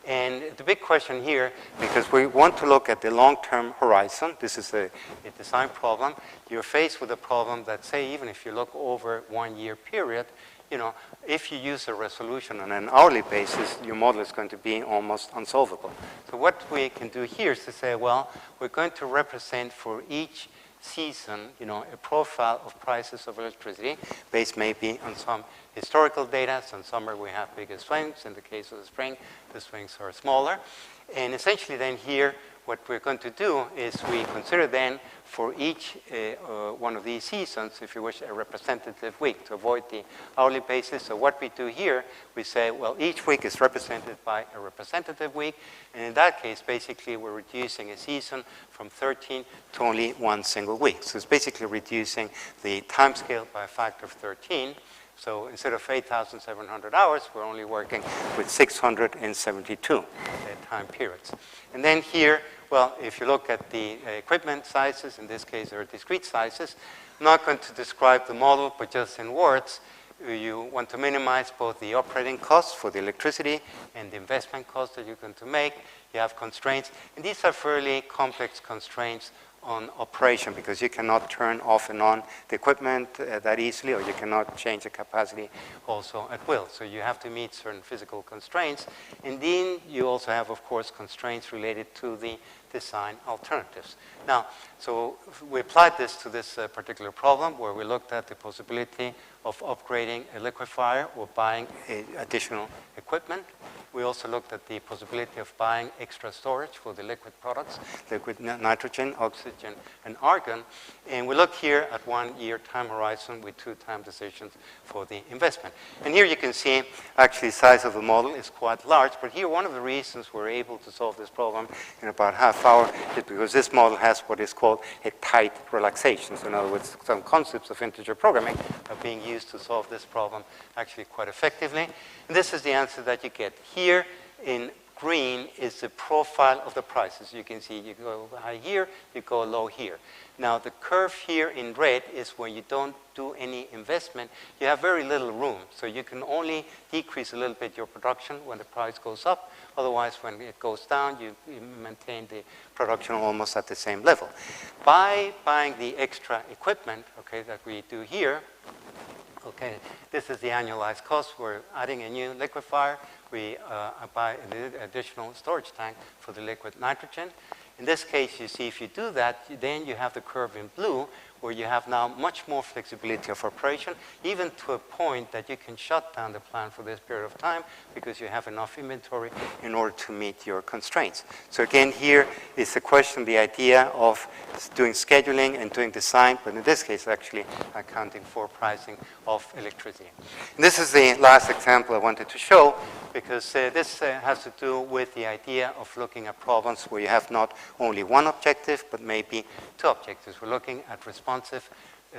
And the big question here, because we want to look at the long-term horizon, this is a design problem. You're faced with a problem that, say, even if you look over 1 year period, if you use a resolution on an hourly basis, your model is going to be almost unsolvable. So what we can do here is to say, well, we're going to represent for each season, a profile of prices of electricity based maybe on some historical data. So in summer we have bigger swings. In the case of the spring, the swings are smaller. And essentially then here, what we're going to do is we consider then for each one of these seasons, if you wish, a representative week to avoid the hourly basis. So what we do here, we say, well, each week is represented by a representative week. And in that case, basically, we're reducing a season from 13 to only 1 single week. So it's basically reducing the time scale by a factor of 13. So instead of 8,700 hours, we're only working with 672 time periods. And then here, well, if you look at the equipment sizes, in this case, they're discrete sizes. I'm not going to describe the model, but just in words, you want to minimize both the operating costs for the electricity and the investment costs that you're going to make. You have constraints, and these are fairly complex constraints on operation, because you cannot turn off and on the equipment that easily, or you cannot change the capacity also at will. So you have to meet certain physical constraints. And then you also have, of course, constraints related to the design alternatives. Now, so we applied this to this particular problem, where we looked at the possibility of upgrading a liquefier or buying additional equipment. We also looked at the possibility of buying extra storage for the liquid products, liquid nitrogen, oxygen, and argon. And we look here at 1 year time horizon with 2 time decisions for the investment. And here you can see actually the size of the model is quite large, but here one of the reasons we're able to solve this problem in about half hour is because this model has what is called a tight relaxation. So in other words, some concepts of integer programming are being used to solve this problem actually quite effectively. And this is the answer that you get. Here in green is the profile of the prices. You can see you go high here, you go low here. Now the curve here in red is where you don't do any investment. You have very little room, so you can only decrease a little bit your production when the price goes up. Otherwise, when it goes down, you maintain the production almost at the same level. By buying the extra equipment, okay, that we do here, okay, this is the annualized cost. We're adding a new liquefier. We buy an additional storage tank for the liquid nitrogen. In this case, you see if you do that, then you have the curve in blue, where you have now much more flexibility of operation, even to a point that you can shut down the plant for this period of time because you have enough inventory in order to meet your constraints. So again, here is the question, the idea of doing scheduling and doing design, but in this case, actually accounting for pricing of electricity. And this is the last example I wanted to show, because this has to do with the idea of looking at problems where you have not only one objective, but maybe 2 objectives. We're looking at responsive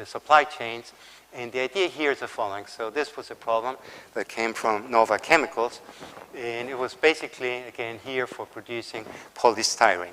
supply chains. And the idea here is the following. So this was a problem that came from Nova Chemicals. And it was basically, again, here for producing polystyrene.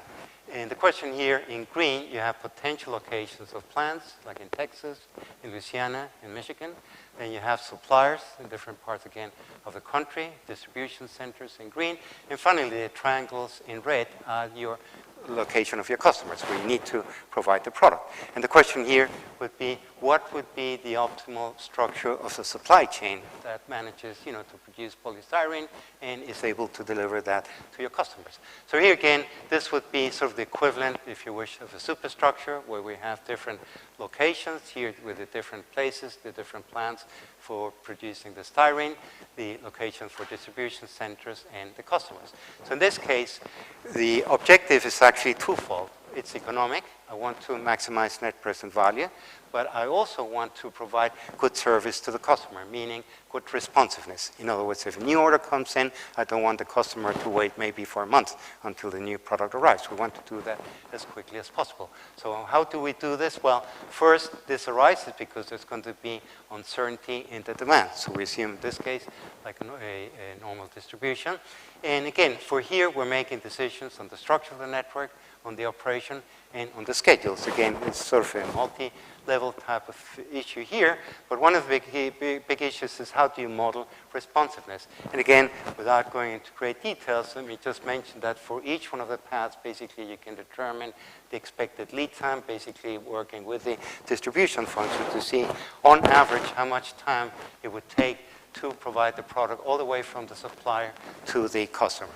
And the question here in green, you have potential locations of plants, like in Texas, in Louisiana, in Michigan. Then you have suppliers in different parts, again, of the country, distribution centers in green. And finally, the triangles in red are your location of your customers, where you need to provide the product. And the question here would be, what would be the optimal structure of the supply chain that manages, to produce polystyrene and is able to deliver that to your customers? So here again, this would be sort of the equivalent, if you wish, of a superstructure, where we have different locations here with the different places, the different plants for producing the styrene, the locations for distribution centers, and the customers. So in this case, the objective is actually twofold. It's economic. I want to maximize net present value, but I also want to provide good service to the customer, meaning good responsiveness. In other words, if a new order comes in, I don't want the customer to wait maybe for a month until the new product arrives. We want to do that as quickly as possible. So how do we do this? Well, first, this arises because there's going to be uncertainty in the demand. So we assume in this case, like a normal distribution. And again, for here, we're making decisions on the structure of the network, on the operation, and on the schedules. Again, it's sort of a multi-level type of issue here, but one of the big issues is how do you model responsiveness? And again, without going into great details, let me just mention that for each one of the paths, basically you can determine the expected lead time, basically working with the distribution function to see on average how much time it would take to provide the product all the way from the supplier to the customer.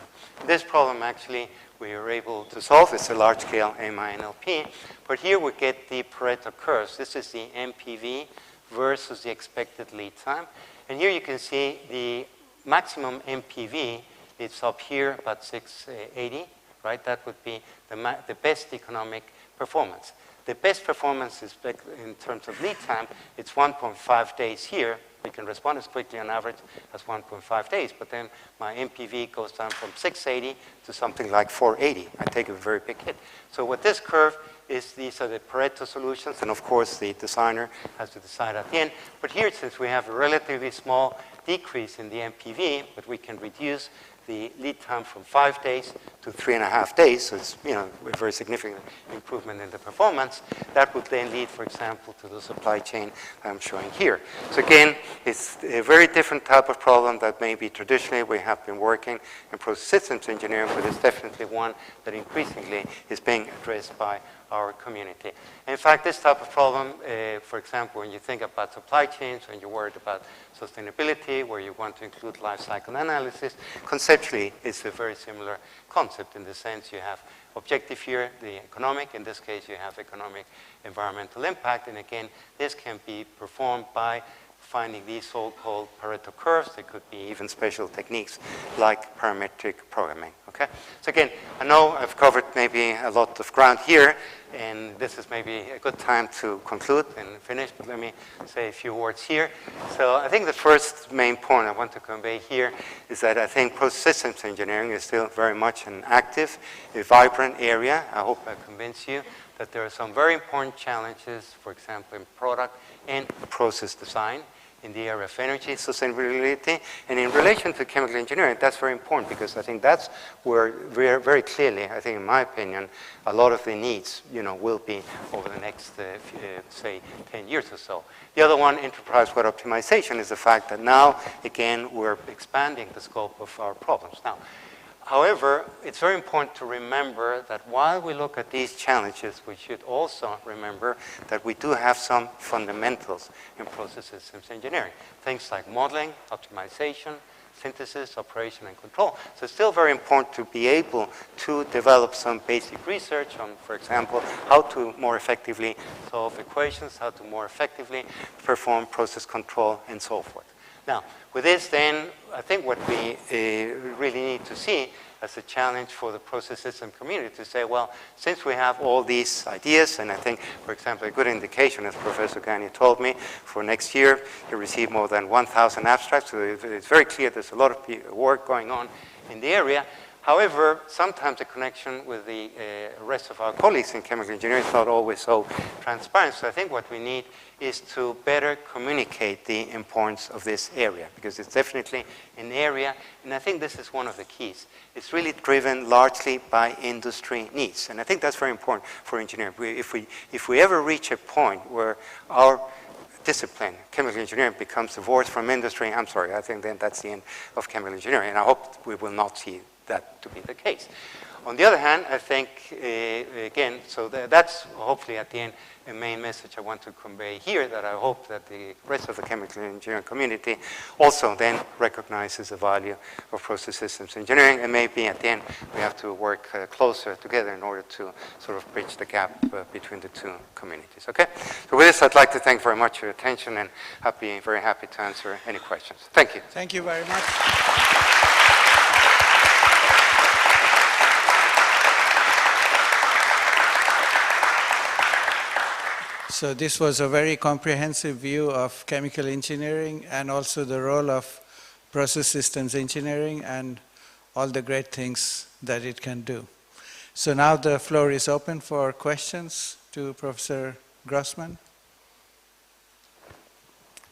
This problem actually we are able to solve. It's a large-scale MINLP, but here we get the Pareto curves. This is the MPV versus the expected lead time. And here you can see the maximum MPV, it's up here about 680, right? That would be the best economic performance. The best performance is in terms of lead time, it's 1.5 days here. We can respond as quickly on average as 1.5 days, but then my MPV goes down from 680 to something like 480. I take a very big hit. So what this curve is, these are the Pareto solutions, and of course the designer has to decide at the end. But here, since we have a relatively small decrease in the MPV, but we can reduce the lead time from 5 days to 3.5 days, so it's a very significant improvement in the performance. That would then lead, for example, to the supply chain I'm showing here. So again, it's a very different type of problem that maybe traditionally we have been working in process systems engineering, but it's definitely one that increasingly is being addressed by our community. In fact, this type of problem, for example, when you think about supply chains, when you're worried about sustainability, where you want to include life cycle analysis, conceptually it's a very similar concept in the sense you have objective here, the economic. In this case, you have economic environmental impact. And again, this can be performed by finding these so-called Pareto curves. There could be even special techniques like parametric programming, okay? So again, I know I've covered maybe a lot of ground here, and this is maybe a good time to conclude and finish, but let me say a few words here. So I think the first main point I want to convey here is that I think process systems engineering is still very much an active, a vibrant area. I hope I convince you that there are some very important challenges, for example, in product and process design, in the area of energy sustainability, and in relation to chemical engineering, that's very important because I think that's where very clearly, I think in my opinion, a lot of the needs, will be over the next, say, 10 years or so. The other one, enterprise-wide optimization, is the fact that now, again, we're expanding the scope of our problems. Now, however, it's very important to remember that while we look at these challenges, we should also remember that we do have some fundamentals in process systems engineering. Things like modeling, optimization, synthesis, operation, and control. So it's still very important to be able to develop some basic research on, for example, how to more effectively solve equations, how to more effectively perform process control, and so forth. Now, with this then, I think what we really need to see as a challenge for the process system community to say, well, since we have all these ideas, and I think, for example, a good indication, as Professor Gani told me, for next year, he received more than 1,000 abstracts, so it's very clear there's a lot of work going on in the area. However, sometimes the connection with the rest of our colleagues in chemical engineering is not always so transparent. So I think what we need is to better communicate the importance of this area, because it's definitely an area, and I think this is one of the keys. It's really driven largely by industry needs, and I think that's very important for engineering. If we ever reach a point where our discipline, chemical engineering, becomes divorced from industry, I'm sorry, I think then that's the end of chemical engineering, and I hope we will not see that to be the case. On the other hand, I think, again, so that's hopefully at the end a main message I want to convey here, that I hope that the rest of the chemical engineering community also then recognizes the value of process systems engineering, and maybe at the end we have to work closer together in order to sort of bridge the gap between the two communities, okay? So with this, I'd like to thank very much for your attention, and very happy to answer any questions. Thank you. Thank you very much. So this was a very comprehensive view of chemical engineering and also the role of process systems engineering and all the great things that it can do. So now the floor is open for questions to Professor Grossmann.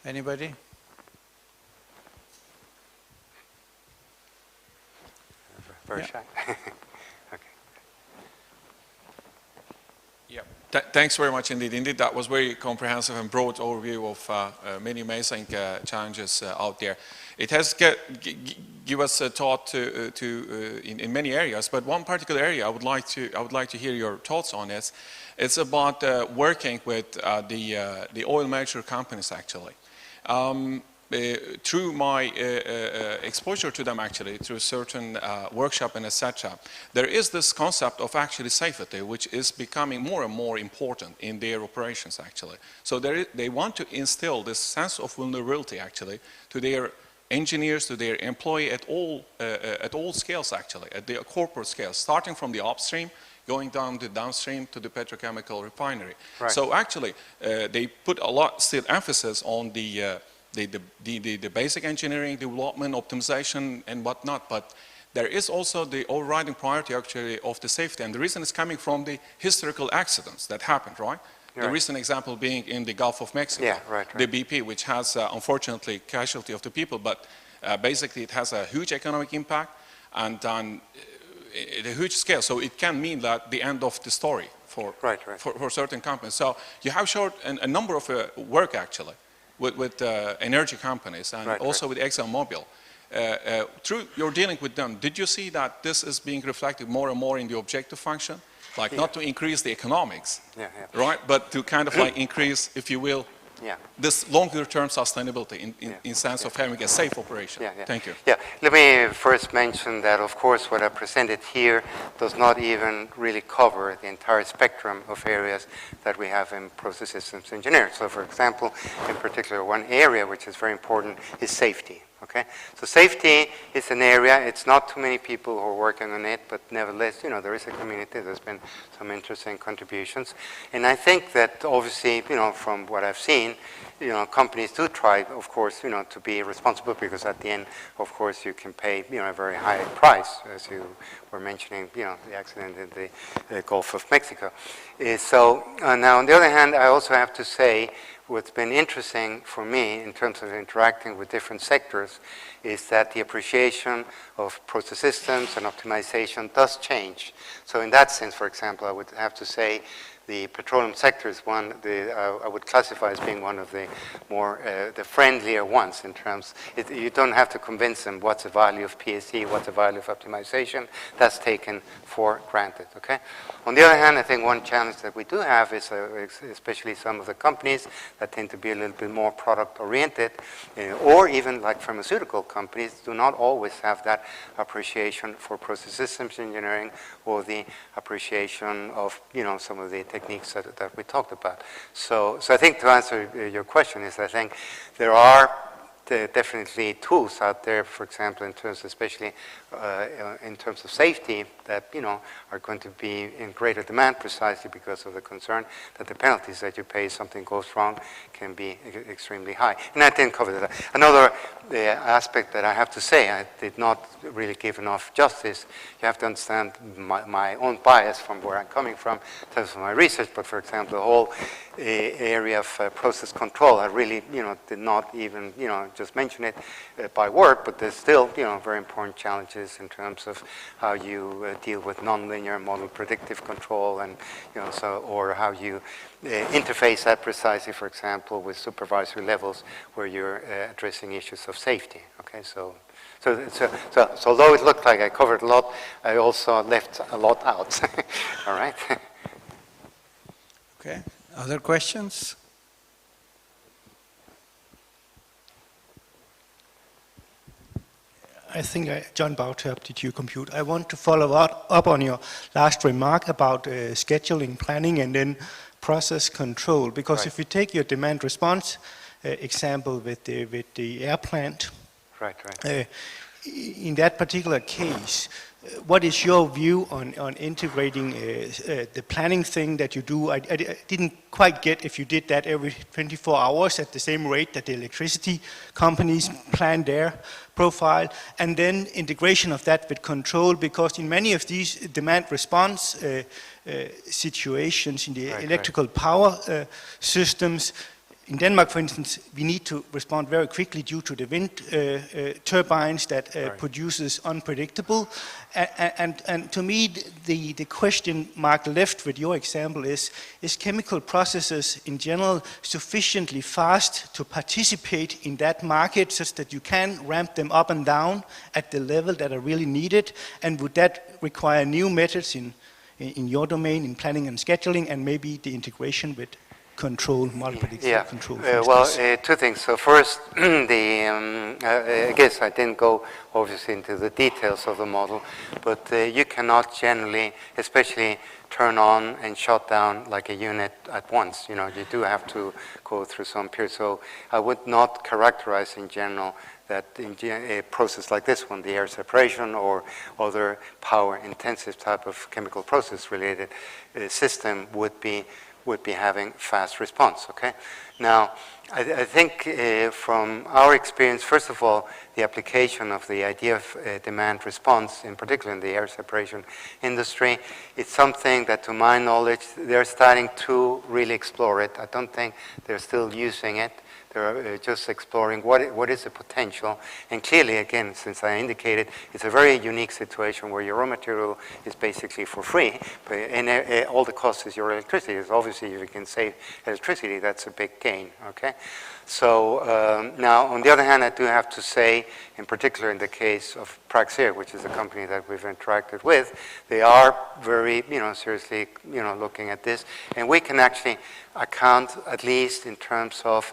Anybody? Very shy. Yeah, thanks very much indeed. Indeed, that was very comprehensive and broad overview of many amazing challenges out there. It has give us a thought in many areas, but one particular area I would like to hear your thoughts on is it's about working with the oil major companies actually. Through my exposure to them actually, through certain workshop and etc., there is this concept of actually safety, which is becoming more and more important in their operations actually. So they want to instill this sense of vulnerability actually to their engineers, to their employee at all scales actually, at the corporate scale, starting from the upstream, going down to downstream to the petrochemical refinery. Right. So actually, they put a lot still emphasis on the basic engineering, development, optimization, and whatnot, but there is also the overriding priority actually of the safety, and the reason is coming from the historical accidents that happened, right? Right. The recent example being in the Gulf of Mexico, yeah, right. The BP, which has unfortunately casualty of the people, but basically it has a huge economic impact and on a huge scale, so it can mean that the end of the story for certain companies. So you have showed a number of work actually with energy companies and also with ExxonMobil. Through your dealing with them, did you see that this is being reflected more and more in the objective function? Like not to increase the economics, right? But to kind of like increase, if you will, Yeah. this longer-term sustainability in sense of having a safe operation. Thank you. Yeah, let me first mention that, of course, what I presented here does not even really cover the entire spectrum of areas that we have in process systems engineering. So, for example, in particular, one area which is very important is safety. Okay, so safety is an area, it's not too many people who are working on it, but nevertheless, you know, there is a community, there's been some interesting contributions. And I think that obviously, you know, from what I've seen, you know, companies do try, of course, you know, to be responsible, because at the end, of course, you can pay, you know, a very high price, as you were mentioning, you know, the accident in the Gulf of Mexico. So now, on the other hand, I also have to say, what's been interesting for me in terms of interacting with different sectors is that the appreciation of process systems and optimization does change. So in that sense, for example, I would have to say the petroleum sector is one I would classify as being one of the more, the friendlier ones in terms, you don't have to convince them what's the value of PSC, what's the value of optimization. That's taken for granted, okay? On the other hand, I think one challenge that we do have is, especially some of the companies that tend to be a little bit more product-oriented, or even like pharmaceutical companies, do not always have that appreciation for process systems engineering or the appreciation of, you know, some of the techniques that we talked about. So I think to answer your question is, I think there are definitely tools out there, for example, in terms, especially in terms of safety, that, you know, are going to be in greater demand precisely because of the concern that the penalties that you pay if something goes wrong can be extremely high. And I didn't cover that. Another aspect that I have to say, I did not really give enough justice. You have to understand my own bias from where I'm coming from in terms of my research, but for example, the whole area of process control, I really, you know, did not even, you know, just mention it by word, but there's still, you know, very important challenges in terms of how you deal with nonlinear model predictive control, and, you know, so, or how you interface that precisely, for example, with supervisory levels where you're addressing issues of safety. Okay, so although it looked like I covered a lot, I also left a lot out. All right. Okay. Other questions? I think, John Bauter, Aptitude Compute. I want to follow up on your last remark about scheduling, planning, and then process control. Because if you take your demand response example with the air plant, in that particular case, what is your view on integrating the planning thing that you do? I didn't quite get if you did that every 24 hours at the same rate that the electricity companies plan their profile, and then integration of that with control, because in many of these demand response situations in the electrical power systems, in Denmark, for instance, we need to respond very quickly due to the wind turbines that produces unpredictable. And to me, the question mark left with your example is chemical processes in general sufficiently fast to participate in that market such that you can ramp them up and down at the level that are really needed? And would that require new methods in your domain, in planning and scheduling, and maybe the integration with control, multi-predictive control? Well, two things. So first, I guess I didn't go obviously into the details of the model, but you cannot generally, especially turn on and shut down like a unit at once. You know, you do have to go through some period. So I would not characterize in general that in a process like this one, the air separation or other power-intensive type of chemical process-related system would be having fast response, okay? Now, I think from our experience, first of all, the application of the idea of demand response, in particular in the air separation industry, it's something that, to my knowledge, they're starting to really explore it. I don't think they're still using it. They're just exploring what is the potential. And clearly, again, since I indicated, it's a very unique situation where your raw material is basically for free, and all the cost is your electricity. Obviously, if you can save electricity, that's a big gain. chain, okay? So now, on the other hand, I do have to say, in particular in the case of Praxair, which is a company that we've interacted with, they are very, seriously, looking at this. And we can actually account, at least in terms of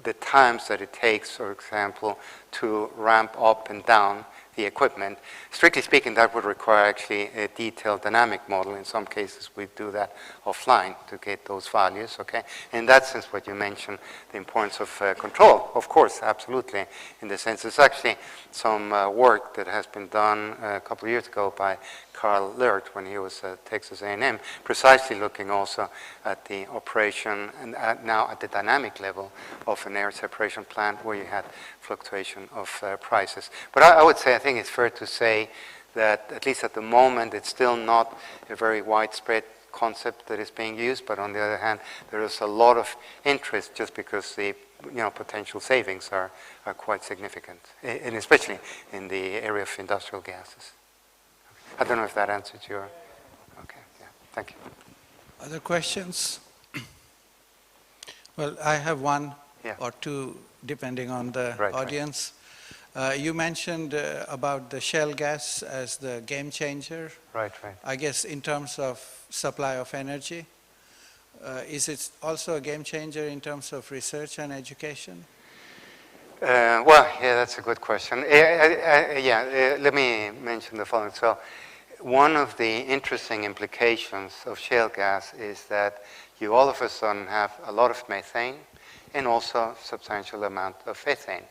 the times that it takes, for example, to ramp up and down the equipment. Strictly speaking, that would require actually a detailed dynamic model. In some cases, we do that offline to get those values, okay? In that sense, what you mentioned, the importance of control, of course, absolutely. In the sense, there's actually some work that has been done a couple of years ago by Carl Lert when he was at Texas A&M, precisely looking also at the operation and now at the dynamic level of an air separation plant where you had fluctuation of prices. But I would say, I think it's fair to say that at least at the moment, it's still not a very widespread concept that is being used, but on the other hand, there is a lot of interest just because the potential savings are quite significant, and especially in the area of industrial gases. I don't know if that answers your... Okay, yeah, thank you. Other questions? Well, I have one or two, depending on the audience. Right. You mentioned about the shale gas as the game changer. Right. I guess in terms of supply of energy. Is it also a game changer in terms of research and education? Well, yeah, that's a good question. Let me mention the following. So, one of the interesting implications of shale gas is that you all of a sudden have a lot of methane and also substantial amount of ethane.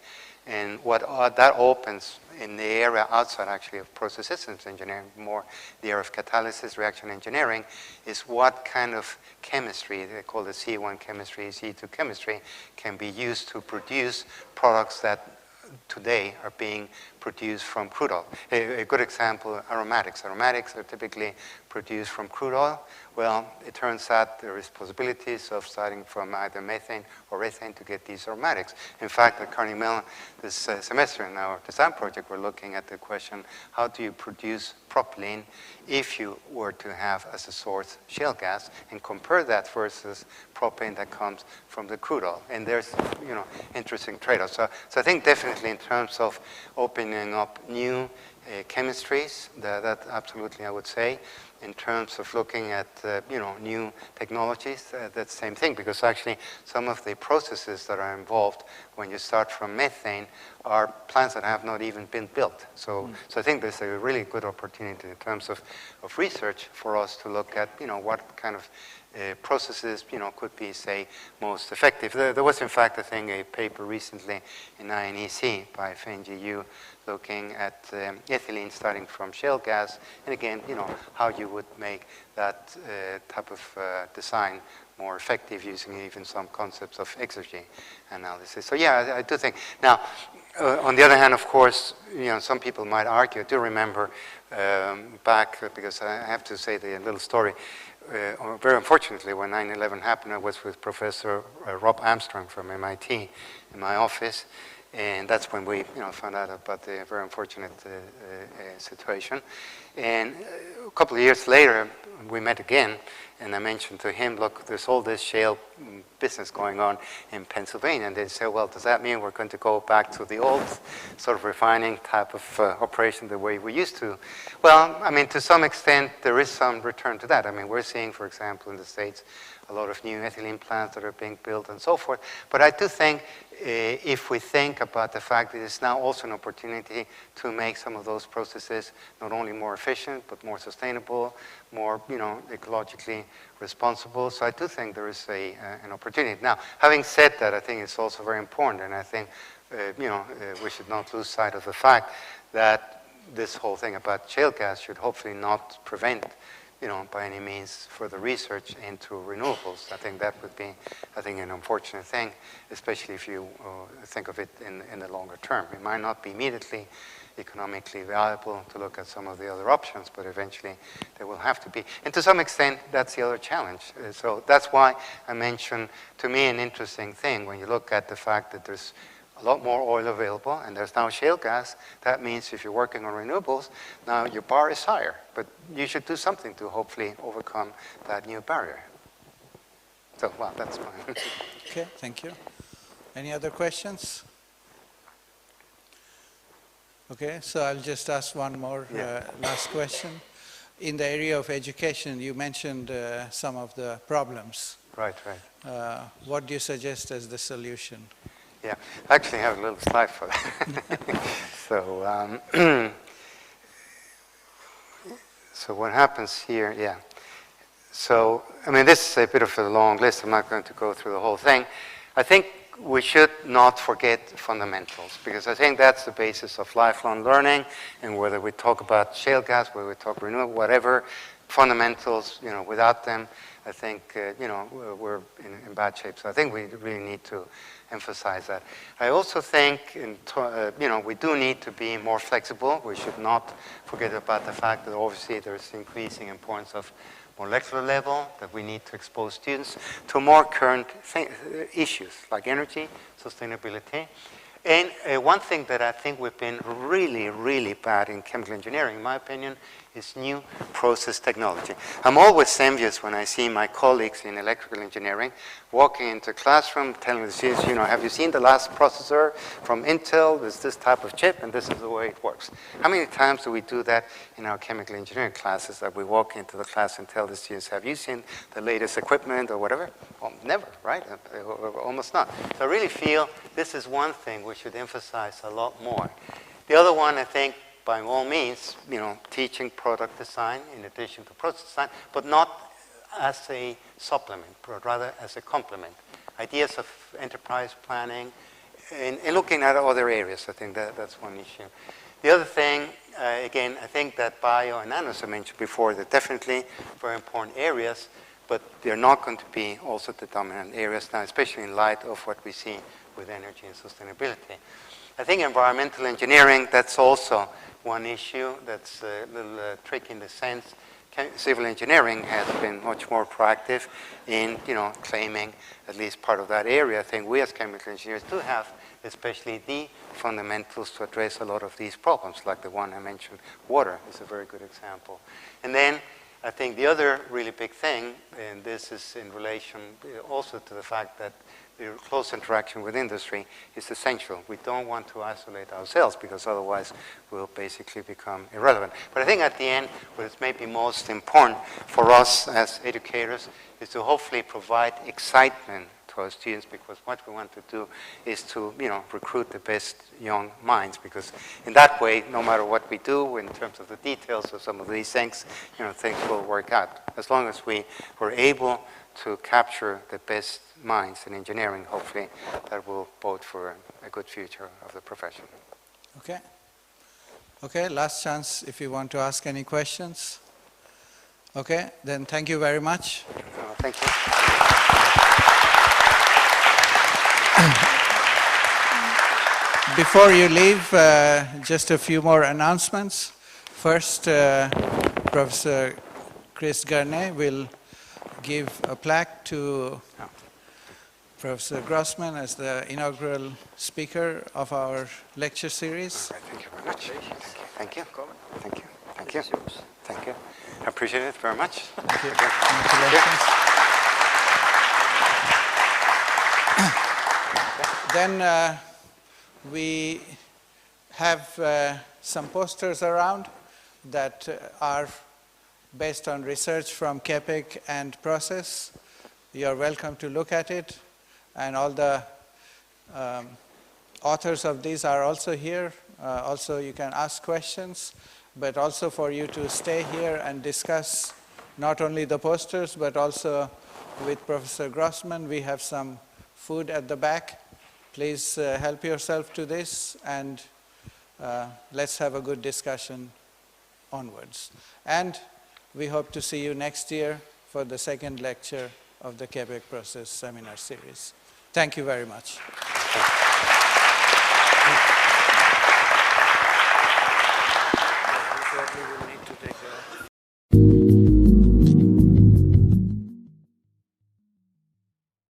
And what that opens in the area outside actually of process systems engineering, more the area of catalysis, reaction engineering, is what kind of chemistry, they call the C1 chemistry, C2 chemistry, can be used to produce products that today are being produced from crude oil. A good example, aromatics. Aromatics are typically produced from crude oil. Well, it turns out there is possibilities of starting from either methane or ethane to get these aromatics. In fact, at Carnegie Mellon this semester in our design project, we're looking at the question, how do you produce propylene if you were to have as a source shale gas, and compare that versus propane that comes from the crude oil. And there's, interesting trade-offs. So I think definitely in terms of opening up new chemistries, that absolutely I would say. In terms of looking at new technologies, that's the same thing, because actually some of the processes that are involved when you start from methane are plants that have not even been built. So I think there's a really good opportunity in terms of research for us to look at what kind of processes could be, say, most effective. There was in fact, I think, a paper recently in INEC by Fenji Yu looking at ethylene starting from shale gas, and again, how you would make that type of design more effective using even some concepts of exergy analysis. So yeah, I do think. Now, on the other hand, of course, some people might argue. I do remember back, because I have to say the little story. Very unfortunately, when 9/11 happened, I was with Professor Rob Armstrong from MIT in my office. And that's when we found out about the very unfortunate situation. And a couple of years later, we met again, and I mentioned to him, look, there's all this shale business going on in Pennsylvania. And they said, well, does that mean we're going to go back to the old sort of refining type of operation the way we used to? Well, I mean, to some extent, there is some return to that. I mean, we're seeing, for example, in the States, a lot of new ethylene plants that are being built and so forth. But I do think if we think about the fact that it's now also an opportunity to make some of those processes not only more efficient, but more sustainable, more ecologically responsible. So I do think there is an opportunity. Now, having said that, I think it's also very important, and I think we should not lose sight of the fact that this whole thing about shale gas should hopefully not prevent by any means further research into renewables. I think that would be, an unfortunate thing, especially if you think of it in the longer term. It might not be immediately economically valuable to look at some of the other options, but eventually there will have to be. And to some extent, that's the other challenge. So that's why I mentioned, to me, an interesting thing, when you look at the fact that there's a lot more oil available, and there's now shale gas. That means if you're working on renewables, now your bar is higher. But you should do something to hopefully overcome that new barrier. So, well, that's fine. Okay, thank you. Any other questions? Okay, so I'll just ask one more last question. In the area of education, you mentioned some of the problems. Right, right. What do you suggest as the solution? Yeah, I actually have a little slide for that. So, so what happens here, yeah. So, I mean, this is a bit of a long list. I'm not going to go through the whole thing. I think we should not forget fundamentals, because I think that's the basis of lifelong learning, and whether we talk about shale gas, whether we talk renewable, whatever, fundamentals, you know, without them, I think, you know, we're in bad shape. So I think we really need to emphasize that. I also think, you know, we do need to be more flexible. We should not forget about the fact that obviously there's increasing importance of molecular level, that we need to expose students to more current issues like energy, sustainability. And one thing that I think we've been really, really bad in chemical engineering, in my opinion, is new process technology. I'm always envious when I see my colleagues in electrical engineering walking into a classroom telling the students, you know, have you seen the last processor from Intel? There's this type of chip, and this is the way it works. How many times do we do that in our chemical engineering classes, that we walk into the class and tell the students, have you seen the latest equipment or whatever? Well, never, right? Almost not. So I really feel this is one thing we should emphasize a lot more. The other one, I think, by all means, you know, teaching product design in addition to process design, but not as a supplement, but rather as a complement. Ideas of enterprise planning and looking at other areas, I think that's one issue. The other thing, again, I think that bio and nanos I mentioned before, they're definitely very important areas, but they're not going to be also the dominant areas now, especially in light of what we see with energy and sustainability. I think environmental engineering, that's also one issue that's a little tricky in the sense civil engineering has been much more proactive in, you know, claiming at least part of that area. I think we as chemical engineers do have especially the fundamentals to address a lot of these problems, like the one I mentioned. Water is a very good example. And then I think the other really big thing, and this is in relation also to the fact that the close interaction with industry is essential. We don't want to isolate ourselves, because otherwise we'll basically become irrelevant. But I think at the end, what is maybe most important for us as educators is to hopefully provide excitement to our students, because what we want to do is to, you know, recruit the best young minds, because in that way, no matter what we do in terms of the details of some of these things, you know, things will work out. As long as we were able to capture the best minds in engineering, hopefully that will bode for a good future of the profession. Okay. Okay, last chance if you want to ask any questions. Okay, then thank you very much. Thank you. Before you leave, just a few more announcements. First, Professor Chris Garnet will give a plaque to Professor Grossmann as the inaugural speaker of our lecture series. All right, thank you very much. Thank you. Thank you. Thank you. Thank you. I appreciate it very much. Thank you. Congratulations. Then we have some posters around that are based on research from CAPEC and Process. You are welcome to look at it. And all the authors of these are also here. Also, you can ask questions, but also for you to stay here and discuss not only the posters, but also with Professor Grossmann. We have some food at the back. Please help yourself to this, and let's have a good discussion onwards. And we hope to see you next year for the second lecture of the CAPEC Process seminar series. Thank you very much.